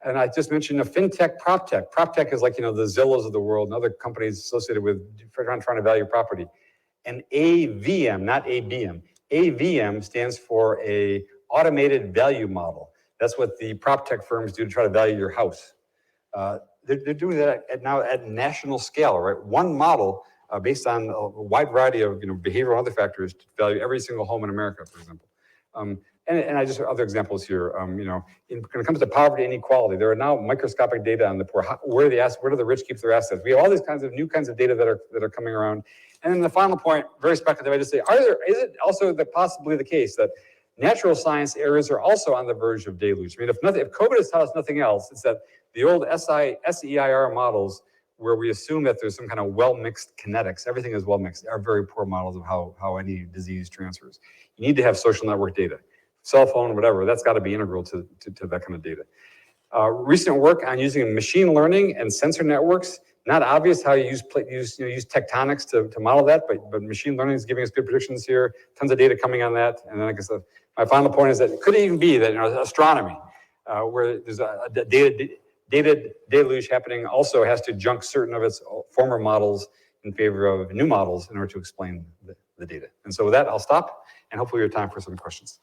And I just mentioned a fintech, prop tech. Prop tech is like, the Zillows of the world and other companies associated with trying to value property. And AVM, not ABM. AVM stands for a automated value model. That's what the prop tech firms do to try to value your house. They're doing that now at national scale, right? One model based on a wide variety of behavioral and other factors to value every single home in America, for example. And I just have other examples here. When it comes to poverty and inequality, there are now microscopic data on the poor. Where do the rich keep their assets? We have all these new kinds of data that are coming around. And then the final point, very speculative, I just say, is it also possibly the case that natural science areas are also on the verge of deluge? I mean, if COVID has taught us nothing else, it's that the old SEIR models, where we assume that there's some kind of well-mixed kinetics, everything is well-mixed, are very poor models of how any disease transfers. You need to have social network data, cell phone, whatever, that's got to be integral to that kind of data. Recent work on using machine learning and sensor networks, not obvious how you use tectonics to model that, but machine learning is giving us good predictions here, tons of data coming on that. And then I guess my final point is that it could even be that astronomy, where there's a data deluge happening, also has to junk certain of its former models in favor of new models in order to explain the data. And so with that, I'll stop, and hopefully we have time for some questions.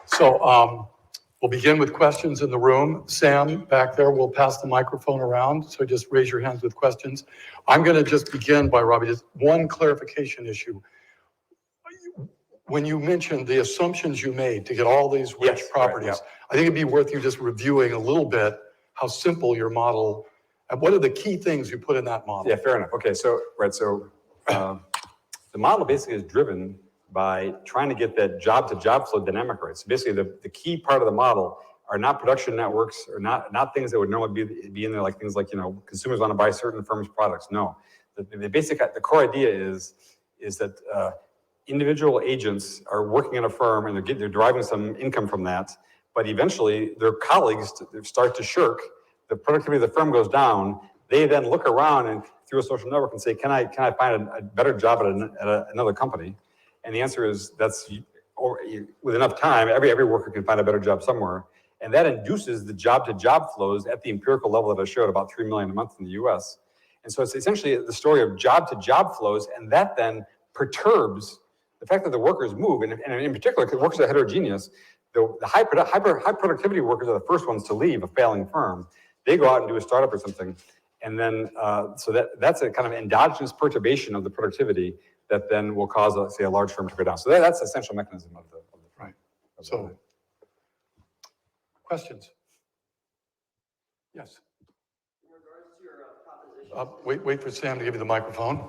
So we'll begin with questions in the room. Sam, back there, will pass the microphone around, so just raise your hands with questions. I'm going to just begin by, Robbie, just one clarification issue. When you mentioned the assumptions you made to get all these rich properties, right, yeah. I think it'd be worth you just reviewing a little bit how simple your model, and what are the key things you put in that model? Yeah, fair enough. Okay, so the model basically is driven by trying to get that job-to-job flow dynamic right. So basically the key part of the model are not production networks, or not things that would normally be in there, like things like, consumers want to buy certain firms' products. No, the core idea is that individual agents are working in a firm and they're deriving some income from that, but eventually their colleagues start to shirk, the productivity of the firm goes down, they then look around and through a social network and say, can I find a better job at another company? And the answer is with enough time, every worker can find a better job somewhere. And that induces the job-to-job flows at the empirical level that I showed, about 3 million a month in the US. And so it's essentially the story of job-to-job flows, and that then perturbs the fact that the workers move, and in particular, because workers are heterogeneous, the high productivity workers are the first ones to leave a failing firm. They go out and do a startup or something, and then so that's a kind of endogenous perturbation of the productivity that then will cause, say, a large firm to go down. So that's the essential mechanism of the right. So, questions? Yes. In regards to your proposition. Wait for Sam to give you the microphone.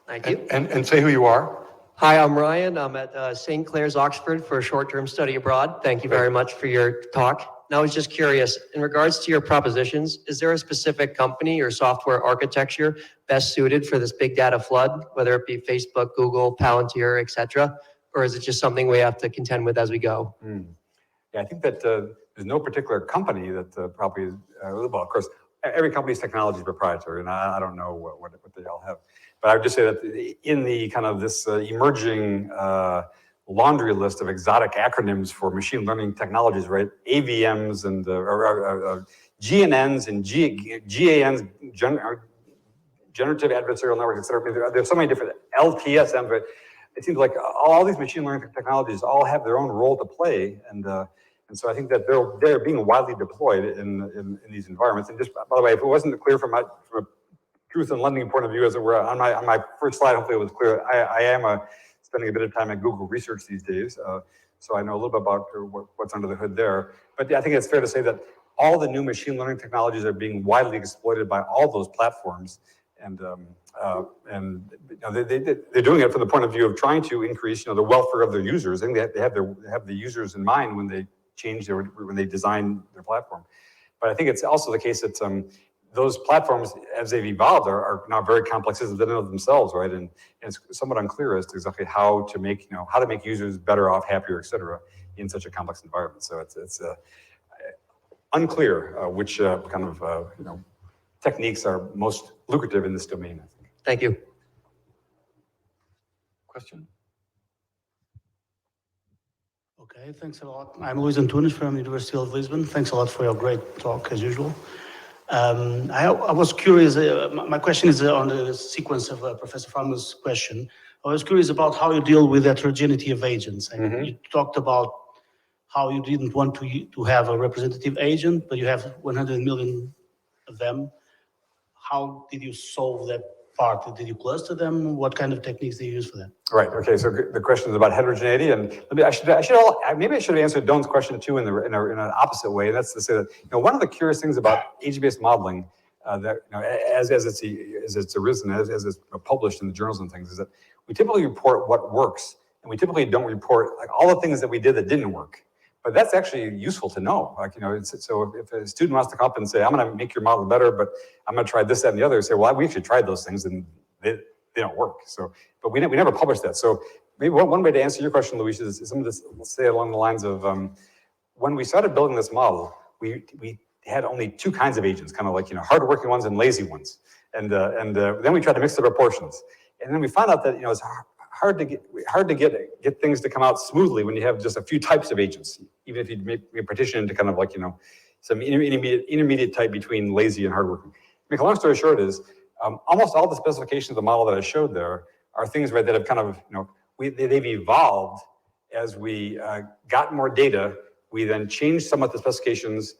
Thank you. And say who you are. Hi, I'm Ryan. I'm at St. Clair's, Oxford for a short-term study abroad. Thank you very much for your talk. And I was just curious, in regards to your propositions, is there a specific company or software architecture best suited for this big data flood, whether it be Facebook, Google, Palantir, et cetera? Or is it just something we have to contend with as we go? Yeah, I think that there's no particular company that probably is, well, of course, every company's technology is proprietary, and I don't know what they all have. But I would just say that in the kind of this emerging laundry list of exotic acronyms for machine learning technologies, right? AVMs and GNNs and GANs, generative adversarial networks, et cetera. There's so many different LTSMs, but it seems like all these machine learning technologies all have their own role to play, and so I think that they're being widely deployed in these environments. And just by the way, if it wasn't clear from a truth and lending point of view, as it were, on my first slide, hopefully it was clear. I am spending a bit of time at Google Research these days, so I know a little bit about what's under the hood there. But I think it's fair to say that all the new machine learning technologies are being widely exploited by all those platforms. And you know, they're doing it from the point of view of trying to increase, the welfare of their users. I think they have the users in mind when they when they design their platform. But I think it's also the case that those platforms, as they've evolved, are now very complex in and of themselves, right? And it's somewhat unclear as to exactly how to make users better off, happier, et cetera, in such a complex environment. So it's unclear which kind of techniques are most lucrative in this domain, I think. Thank you. Question? Okay, thanks a lot. I'm Luis Antunes from University of Lisbon. Thanks a lot for your great talk, as usual. I was curious, my question is on the sequence of Professor Farmer's question. I was curious about how you deal with heterogeneity of agents. And you talked about how you didn't want to have a representative agent, but you have 100 million of them. How did you solve that part? Did you cluster them? What kind of techniques do you use for that? Right. Okay. So the question is about heterogeneity, and maybe I should have answered Don's question too in an opposite way. And that's to say that one of the curious things about agent-based modeling that as it's arisen, as it's published in the journals and things, is that we typically report what works, and we typically don't report like all the things that we did that didn't work. But that's actually useful to know. Like, so if a student wants to come up and say, I'm going to make your model better, but I'm going to try this, that, and the other, say, well, we actually tried those things and they don't work. So, but we never published that. So maybe one way to answer your question, Luis, is some of this, let's say along the lines of, when we started building this model, we had only two kinds of agents, kind of like, hardworking ones and lazy ones. And then we tried to mix the proportions. And then we found out that, it's hard to get things to come out smoothly when you have just a few types of agents, even if you partition into kind of like, some intermediate type between lazy and hardworking. Make a long story short is, almost all the specifications of the model that I showed there are things, right, that have kind of, they've evolved as we got more data. We then changed some of the specifications,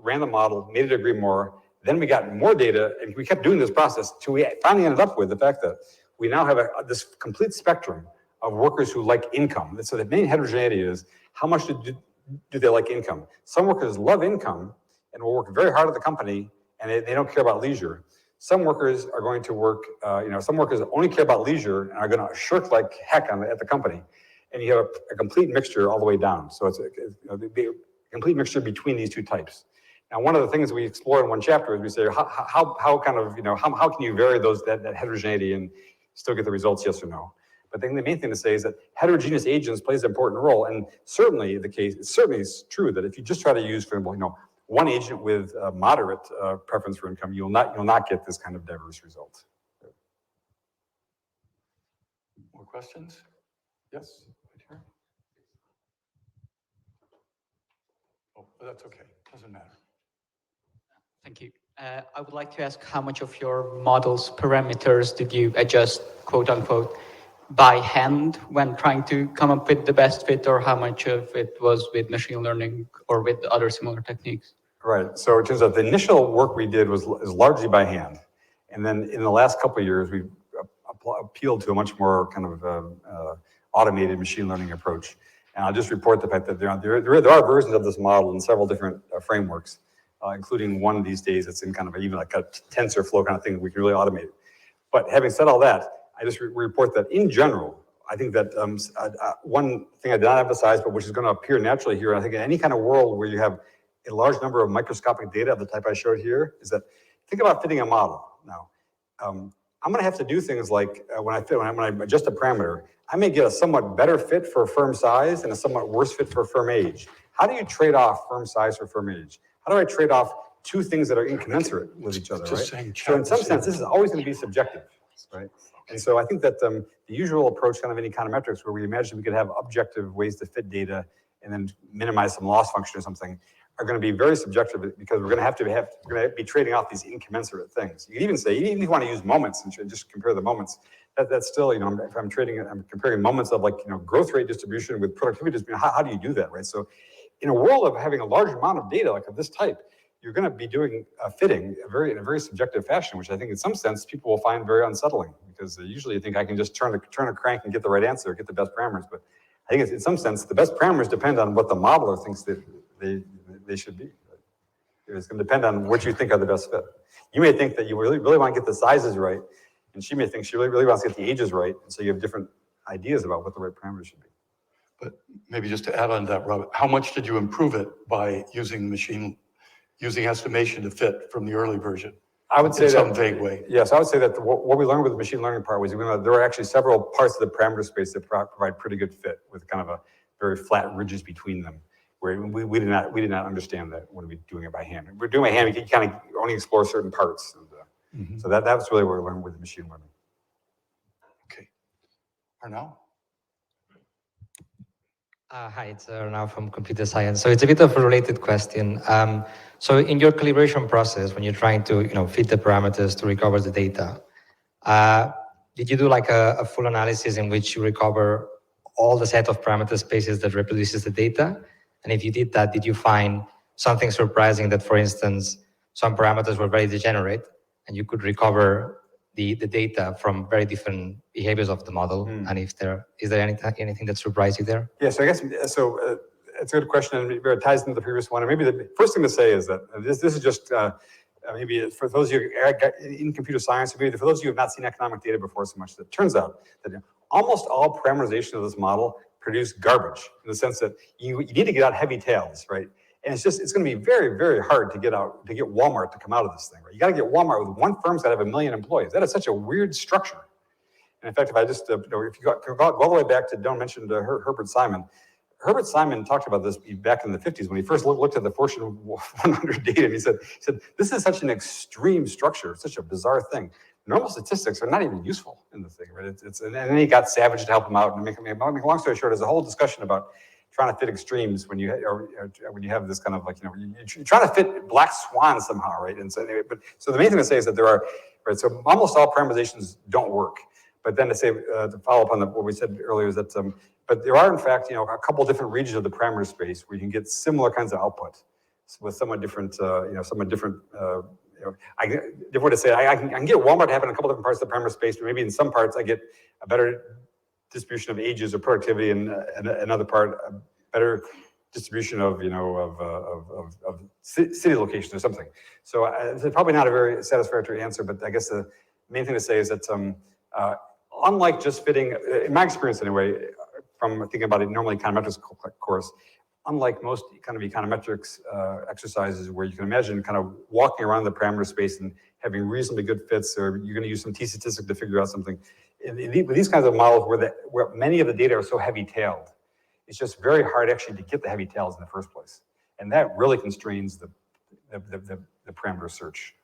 ran the model, made it agree more. Then we got more data, and we kept doing this process till we finally ended up with the fact that we now have this complete spectrum of workers who like income. So the main heterogeneity is how much do they like income? Some workers love income and will work very hard at the company, and they don't care about leisure. Some workers are going to work, some workers only care about leisure and are going to shirk like heck at the company. And you have a complete mixture all the way down. So it's a complete mixture between these two types. Now, one of the things we explore in one chapter is we say, how can you vary that heterogeneity and still get the results, yes or no? But then the main thing to say is that heterogeneous agents plays an important role, and certainly it's true that if you just try to use, for example, one agent with a moderate preference for income, you'll not get this kind of diverse result. More questions? Yes, right here. Oh, that's okay. Doesn't matter. Thank you. I would like to ask how much of your model's parameters did you adjust, quote unquote, by hand when trying to come up with the best fit, or how much of it was with machine learning or with other similar techniques? Right. So it turns out the initial work we did is largely by hand. And then in the last couple of years, we've appealed to a much more kind of automated machine learning approach. And I'll just report the fact that there are versions of this model in several different frameworks. Including one of these days that's in kind of even like a TensorFlow kind of thing that we can really automate. But having said all that, I just report that in general, I think that one thing I did not emphasize, but which is going to appear naturally here, I think in any kind of world where you have a large number of microscopic data of the type I showed here, is that think about fitting a model. Now, I'm going to have to do things like when I adjust a parameter, I may get a somewhat better fit for a firm size and a somewhat worse fit for a firm age. How do you trade off firm size for firm age? How do I trade off two things that are incommensurate with each other, right? So in some sense, this is always going to be subjective, right? And so I think that the usual approach kind of any econometrics where we imagine we could have objective ways to fit data and then minimize some loss function or something are going to be very subjective because we're going to be trading off these incommensurate things. You could even say, even if you want to use moments and just compare the moments, that's still, if I'm comparing moments of growth rate distribution with productivity distribution, how do you do that, right? So in a world of having a large amount of data like of this type, you're going to be doing fitting in a very subjective fashion, which I think in some sense people will find very unsettling because usually you think I can just turn a crank and get the right answer, get the best parameters. But I think in some sense the best parameters depend on what the modeler thinks that they should be. It's going to depend on what you think are the best fit. You may think that you really want to get the sizes right, and she may think she really wants to get the ages right, and so you have different ideas about what the right parameters should be. But maybe just to add on to that, Robert, how much did you improve it by using estimation to fit from the early version? I would say in some vague way. Yes, I would say that what we learned with the machine learning part was there are actually several parts of the parameter space that provide pretty good fit with kind of a very flat ridges between them, where we did not understand that when we were doing it by hand. We're doing it by hand, we can kind of only explore certain parts. And, so that was really what we learned with the machine learning. Okay. Arnaud? Hi, it's Arnaud from computer science. So it's a bit of a related question. So in your calibration process, when you're trying to fit the parameters to recover the data, did you do like a full analysis in which you recover all the set of parameter spaces that reproduces the data? And if you did that, did you find something surprising that, for instance, some parameters were very degenerate and you could recover the data from very different behaviors of the model? And is there anything that surprised you there? Yeah, so I guess, it's a good question, and it ties into the previous one. And maybe the first thing to say is that this is just maybe for those of you in computer science, or maybe for those of you who have not seen economic data before so much, that it turns out that almost all parameterization of this model produce garbage in the sense that you need to get out heavy tails, right? And it's going to be very, very hard to get Walmart to come out of this thing, right? You got to get Walmart with one firm's got to have 1 million employees. That is such a weird structure. And in fact, if I just, if you go all the way back to, don't mention Herbert Simon. Herbert Simon talked about this back in the 50s when he first looked at the Fortune 100 data. And he said, this is such an extreme structure, such a bizarre thing. Normal statistics are not even useful in the thing, right? And then he got Savage to help him out. And make long story short, there's a whole discussion about trying to fit extremes when you have this kind of you're trying to fit black swans somehow, right? And so anyway, so the main thing to say is that there are, right? So almost all parameterizations don't work. But then to follow up on what we said earlier is that, but there are in fact, a couple different regions of the parameter space where you can get similar kinds of output with somewhat different, different way to say it. I can get Walmart to happen in a couple different parts of the parameter space, but maybe in some parts I get a better distribution of ages or productivity, and another part a better distribution of city locations or something. So it's probably not a very satisfactory answer, but I guess the main thing to say is that unlike just fitting, in my experience anyway, from thinking about it normally econometrics course, unlike most kind of econometrics exercises where you can imagine kind of walking around the parameter space and having reasonably good fits, or you're going to use some t-statistic to figure out something. With these kinds of models where many of the data are so heavy-tailed, it's just very hard actually to get the heavy tails in the first place. And that really constrains the parameter search.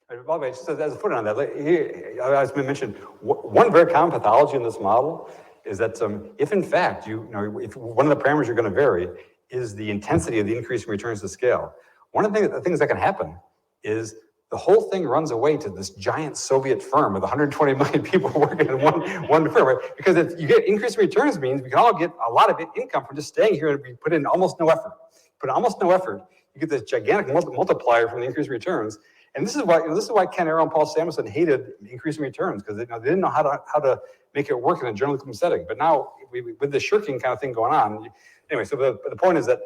By the way, just as a footnote on that, as I mentioned, one very common pathology in this model is that if in fact if one of the parameters you're going to vary is the intensity of the increase in returns to scale, one of the things that can happen is the whole thing runs away to this giant Soviet firm with 120 million people working in one firm, right? Because if you get increased returns means we can all get a lot of income from just staying here and we put in almost no effort. Put in almost no effort, you get this gigantic multiplier from the increased returns. And this is why Ken Arrow and Paul Samuelson hated increasing returns, because they didn't know how to make it work in a journalism setting. But now with the shirking kind of thing going on, anyway. So the point is that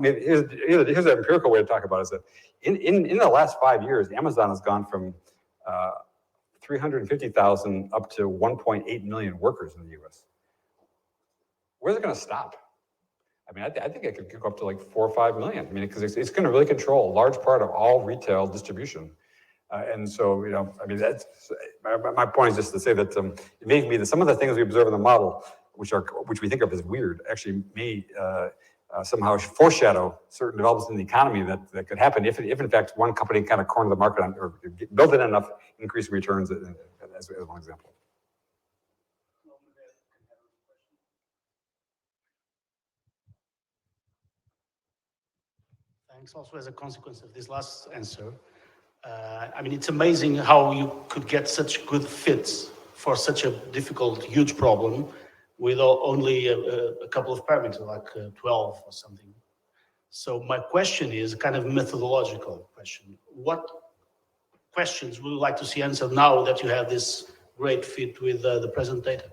here's an empirical way to talk about it, is that in the last 5 years, Amazon has gone from 350,000 up to 1.8 million workers in the US. Where's it going to stop? I mean, I think it could go up to like 4 or 5 million. I mean, because it's going to really control a large part of all retail distribution. And so, I mean, that's my point is just to say that it may be that some of the things we observe in the model, which we think of as weird, actually may somehow foreshadow certain developments in the economy that could happen if in fact one company kind of cornered the market or built in enough increasing returns as one example. Thanks. Also, as a consequence of this last answer, I mean, it's amazing how you could get such good fits for such a difficult, huge problem with only a couple of parameters, like 12 or something. So my question is a kind of methodological question. What questions would you like to see answered now that you have this great fit with the present data?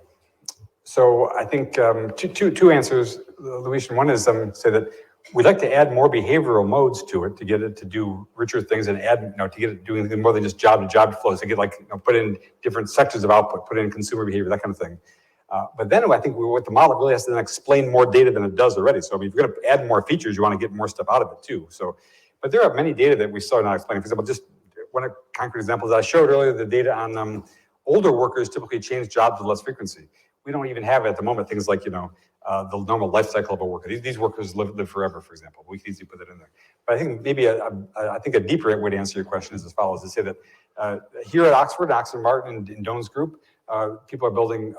So I think two answers, Luis. One is say that we'd like to add more behavioral modes to it to get it to do richer things and add, to get it doing more than just job-to-job flows, to get put in different sectors of output, put in consumer behavior, that kind of thing. But then I think what the model really has to then explain more data than it does already. So I mean, if you're going to add more features, you want to get more stuff out of it too. So, but there are many data that we still are not explaining. For example, just one of concrete examples I showed earlier, the data on older workers typically change jobs with less frequency. We don't even have at the moment things like, the normal life cycle of a worker. These workers live forever, for example. We can easily put that in there. But I think maybe I think a deeper way to answer your question is as follows: to say that here at Oxford Martin and Doan's group, people are building.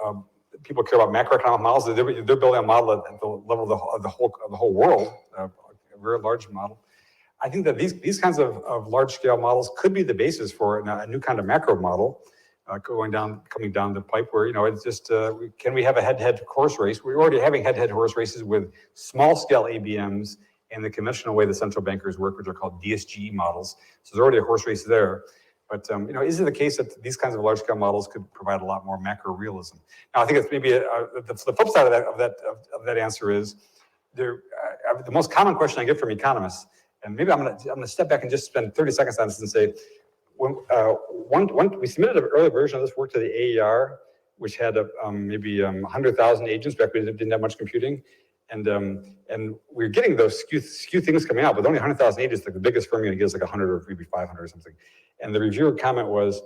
People care about macroeconomic models. They're building a model at the level of the whole world, a very large model. I think that these kinds of large scale models could be the basis for a new kind of macro model. Coming down the pipe where, it's just, can we have a head-to-head horse race? We're already having head-to-head horse races with small-scale ABMs and the conventional way the central bankers work, which are called DSGE models. So there's already a horse race there. But, is it the case that these kinds of large-scale models could provide a lot more macro realism? Now, I think it's maybe the flip side of that answer is the most common question I get from economists, and maybe I'm gonna step back and just spend 30 seconds on this and say, we submitted an early version of this work to the AER, which had maybe 100,000 agents back when it didn't have much computing, and we're getting those skew things coming out, but only 100,000 agents. Like the biggest firm you're gonna get is like 100 or maybe 500 or something. And the reviewer comment was,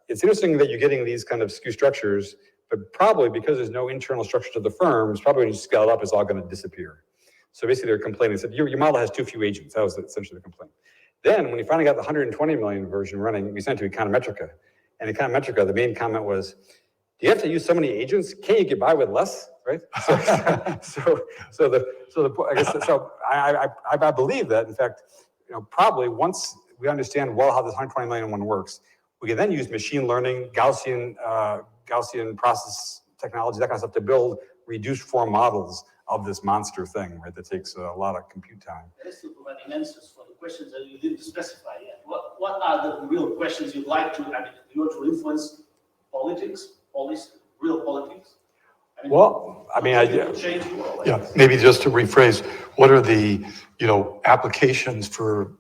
it's interesting that you're getting these kind of skew structures, but probably because there's no internal structure to the firms, probably when you scale it up, it's all going to disappear. So basically, they're complaining. They said your model has too few agents. That was essentially the complaint. Then, when we finally got the 120 million version running, we sent it to Econometrica. And Econometrica, the main comment was, do you have to use so many agents? Can't you get by with less, right? I believe that, in fact, probably once we understand well how this 120 million one works, we can then use machine learning, Gaussian process technology, that kind of stuff to build reduced form models of this monster thing, right? That takes a lot of compute time. That is still providing answers for the questions that you didn't specify yet. What are the real questions you'd like to, you want to influence politics, real politics? Change the world. Yeah, maybe just to rephrase, what are the, applications for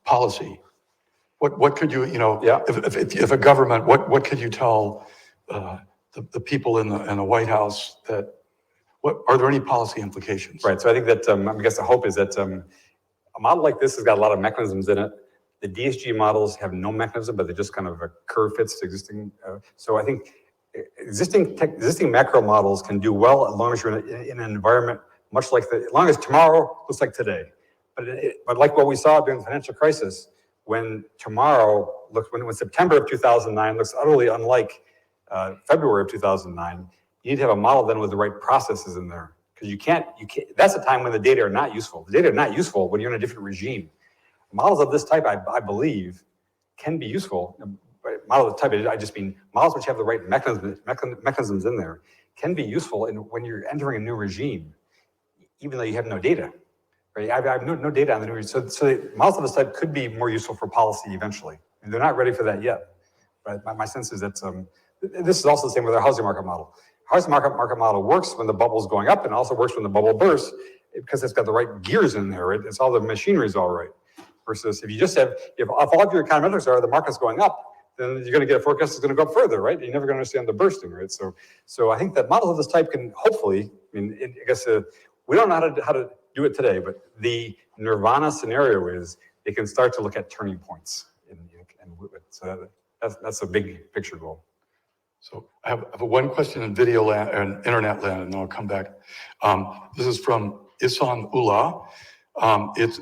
policy? What could you, if a government, what could you tell the people in the White House that, are there any policy implications? Right, so I think that, I guess the hope is that a model like this has got a lot of mechanisms in it. The DSG models have no mechanism, but they're just kind of a curve fits to existing. So I think existing macro models can do well as long as you're in an environment much like as long as tomorrow looks like today. But like what we saw during the financial crisis, when when September of 2009 looks utterly unlike February of 2009, you need to have a model then with the right processes in there. Because you can't, that's a time when the data are not useful. The data are not useful when you're in a different regime. Models of this type, I believe, can be useful. Models of type, I just mean models which have the right mechanisms in there, can be useful when you're entering a new regime, even though you have no data. Right? I have no data on the new regime. So models of this type could be more useful for policy eventually. And they're not ready for that yet. But my sense is that this is also the same with our housing market model. Housing market model works when the bubble's going up and also works when the bubble bursts because it's got the right gears in there. Right? It's all the machinery's all right. Versus if you just have, if all of your econometrics are the market's going up, then you're going to get a forecast that's going to go up further, right? You're never going to understand the bursting, right? So I think that models of this type can hopefully, I mean, I guess we don't know how to do it today, but the nirvana scenario is they can start to look at turning points. So that's a big picture goal. So I have one question in video land and internet land, and then I'll come back. This is from Isan Ullah.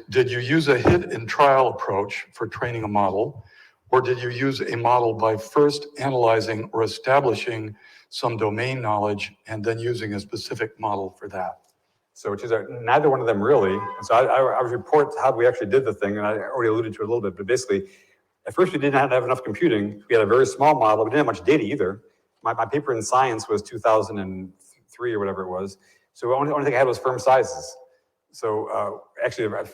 Did you use a hit and trial approach for training a model, or did you use a model by first analyzing or establishing some domain knowledge and then using a specific model for that? So which is neither one of them really. And so I would report how we actually did the thing, and I already alluded to it a little bit, but basically, at first we didn't have enough computing. We had a very small model. We didn't have much data either. My paper in Science was 2003 or whatever it was. So the only thing I had was firm sizes. So actually, the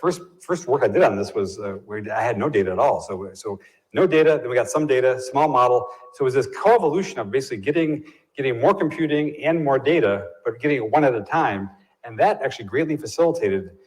first work I did on this was I had no data at all. So no data, then we got some data, small model. So it was this coevolution of basically getting more computing and more data, but getting it one at a time. And that actually greatly facilitated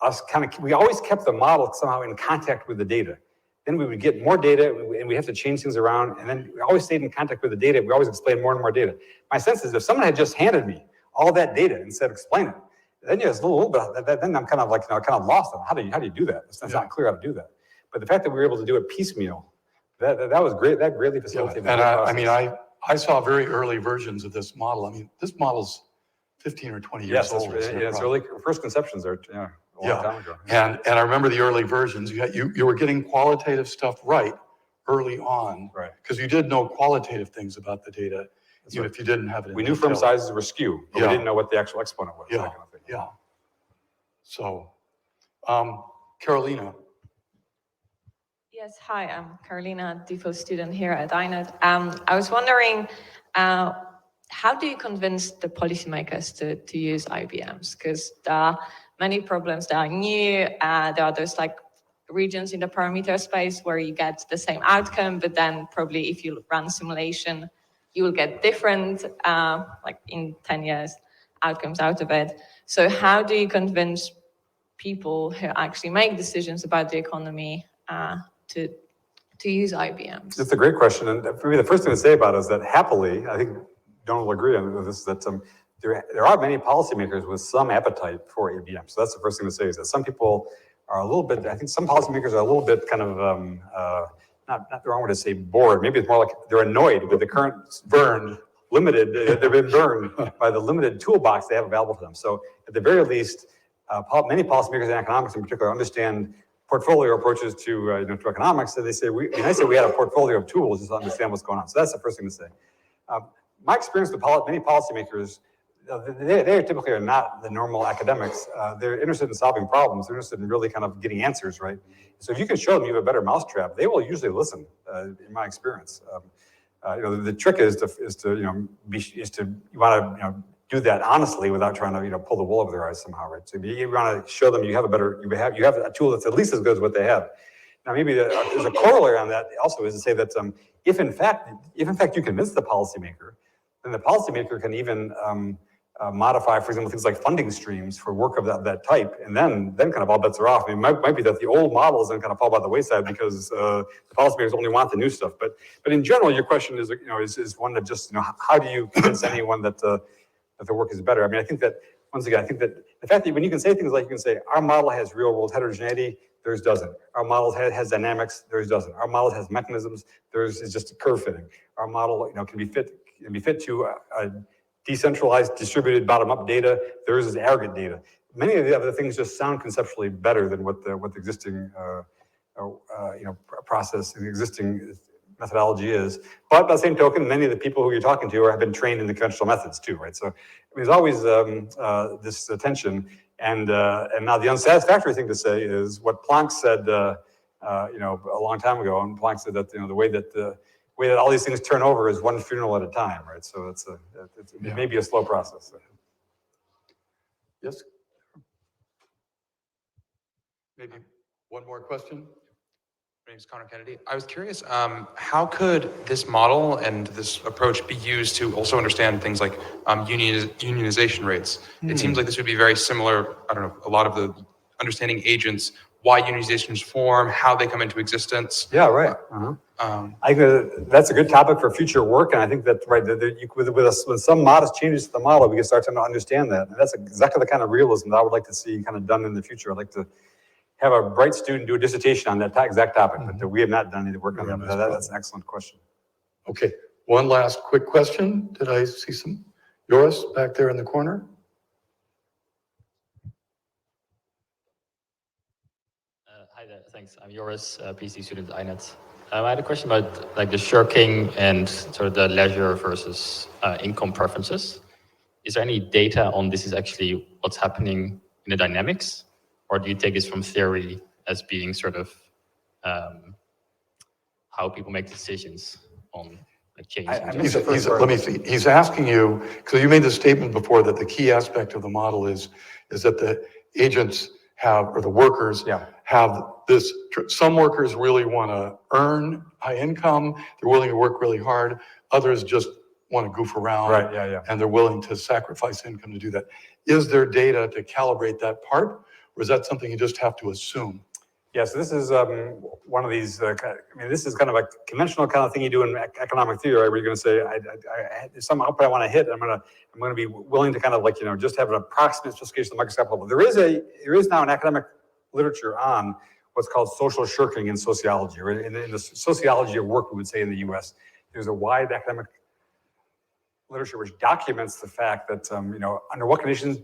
us we always kept the model somehow in contact with the data. Then we would get more data and we have to change things around. And then we always stayed in contact with the data. We always explained more and more data. My sense is if someone had just handed me all that data and said, explain it, then there's a little bit, then I'm kind of like, kind of lost on how do you do that? It's not clear how to do that. But the fact that we were able to do it piecemeal, that was great. That greatly facilitated. And I mean, I saw very early versions of this model. I mean, this model's 15 or 20 years old. Yes, it's early. First conceptions are a long time ago. And I remember the early versions. You were getting qualitative stuff right early on, right? Because you did know qualitative things about the data, even if you didn't have it. We knew firm sizes were skew, but we didn't know what the actual exponent was. Yeah, that kind of thing. yeah. So, Carolina. Yes, hi, I'm Carolina, default student here at INET. I was wondering, how do you convince the policymakers to use IBMs? Because there are many problems that are new. There are those like regions in the parameter space where you get the same outcome, but then probably if you run simulation, you will get different, like in 10 years, outcomes out of it. So how do you convince people who actually make decisions about the economy to use IBMs? It's a great question. And for me, the first thing to say about it is that happily, I think Donald will agree on this, that there are many policymakers with some appetite for IBM. So that's the first thing to say is that some people are a little bit, I think some policymakers are a little bit kind of, not the wrong word to say bored. Maybe it's more like they're annoyed with the current limited, they've been burned by the limited toolbox they have available to them. So at the very least, many policymakers in economics in particular understand portfolio approaches to economics. So they say, we had a portfolio of tools just to understand what's going on. So that's the first thing to say. My experience with many policymakers, they typically are not the normal academics. They're interested in solving problems. They're interested in really kind of getting answers, right? So if you can show them you have a better mousetrap, they will usually listen, in my experience. The trick is to you want to do that honestly without trying to pull the wool over their eyes somehow, right? So you want to show them you have a tool that's at least as good as what they have. Now maybe there's a corollary on that also is to say that if in fact you convince the policymaker, then the policymaker can even modify, for example, things like funding streams for work of that type, and then kind of all bets are off. I mean, it might be that the old models then kind of fall by the wayside because the policymakers only want the new stuff. But in general, your question is one that just how do you convince anyone that the work is better? I mean, I think that once again, the fact that when you can say things like you can say our model has real world heterogeneity, theirs doesn't. Our model has dynamics, theirs doesn't. Our model has mechanisms, theirs is just curve fitting. Our model can be fit to a decentralized, distributed, bottom-up data. Theirs is aggregate data. Many of the other things just sound conceptually better than what the existing process, the existing methodology is. But by the same token, many of the people who you're talking to have been trained in the conventional methods too, right? So there's always this tension. And now the unsatisfactory thing to say is what Planck said, a long time ago. And Planck said that the way that all these things turn over is one funeral at a time, right? So it may be a slow process. Yes. Maybe one more question. My name is Connor Kennedy. I was curious, how could this model and this approach be used to also understand things like unionization rates? It seems like this would be very similar, I don't know, a lot of the understanding agents why unionizations form, how they come into existence. Yeah, right. I think that's a good topic for future work, and I think that with some modest changes to the model, we can start to understand that. And that's exactly the kind of realism that I would like to see kind of done in the future. I'd like to have a bright student do a dissertation on that exact topic, but we have not done any work on that. But that's an excellent question. Okay, one last quick question. Did I see some? Yours back there in the corner? Hi there, thanks. I'm Joris, PhD student at INET. I had a question about like the shirking and sort of the leisure versus income preferences. Is there any data on this is actually what's happening in the dynamics? Or do you take this from theory as being sort of how people make decisions on like changes? Let me see. He's asking you, because you made the statement before that the key aspect of the model is that the agents have, or the workers have this, some workers really want to earn high income, they're willing to work really hard, others just want to goof around. Right, and they're willing to sacrifice income to do that. Is there data to calibrate that part, or is that something you just have to assume? Yeah, so this is one of these, I mean, this is kind of a conventional kind of thing you do in economic theory, right, where you're going to say, there's some output I want to hit, I'm going to be willing to kind of like, just have an approximate specification at the microscopic level. There is now an academic literature on what's called social shirking in sociology, or in the sociology of work, we would say in the US. There's a wide academic literature which documents the fact that, under what conditions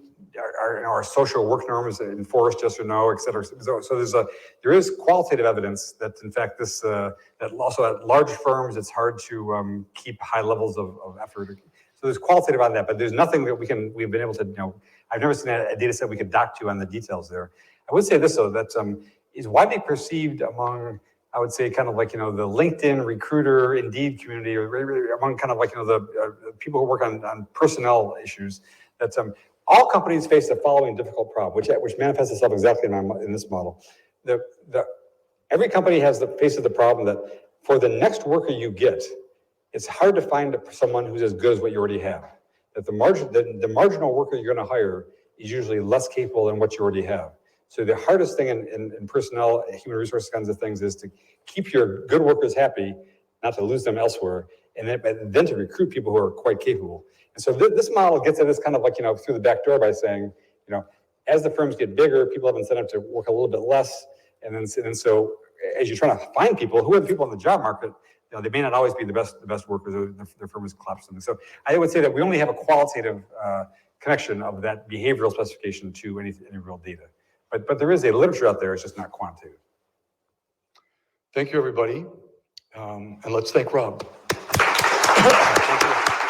are social work norms enforced, yes or no, et cetera. So there is qualitative evidence that, in fact, that also at large firms, it's hard to keep high levels of effort. So there's qualitative on that, but there's nothing that we've been able to, I've never seen a data set we could dock to on the details there. I would say this, though, that is widely perceived among, I would say, kind of like, the LinkedIn recruiter, Indeed community, or among kind of like, the people who work on personnel issues, that all companies face the following difficult problem, which manifests itself exactly in this model. Every company faces the problem that for the next worker you get, it's hard to find someone who's as good as what you already have. That the marginal worker you're going to hire is usually less capable than what you already have. So the hardest thing in personnel, human resources kinds of things, is to keep your good workers happy, not to lose them elsewhere, and then to recruit people who are quite capable. And so this model gets at this kind of like, through the back door by saying, as the firms get bigger, people have incentive to work a little bit less. And so as you're trying to find people, who are the people in the job market, they may not always be the best workers, or their firm is collapsed something. So I would say that we only have a qualitative connection of that behavioral specification to any real data. But there is a literature out there, it's just not quantitative. Thank you, everybody. And let's thank Rob. Thank you.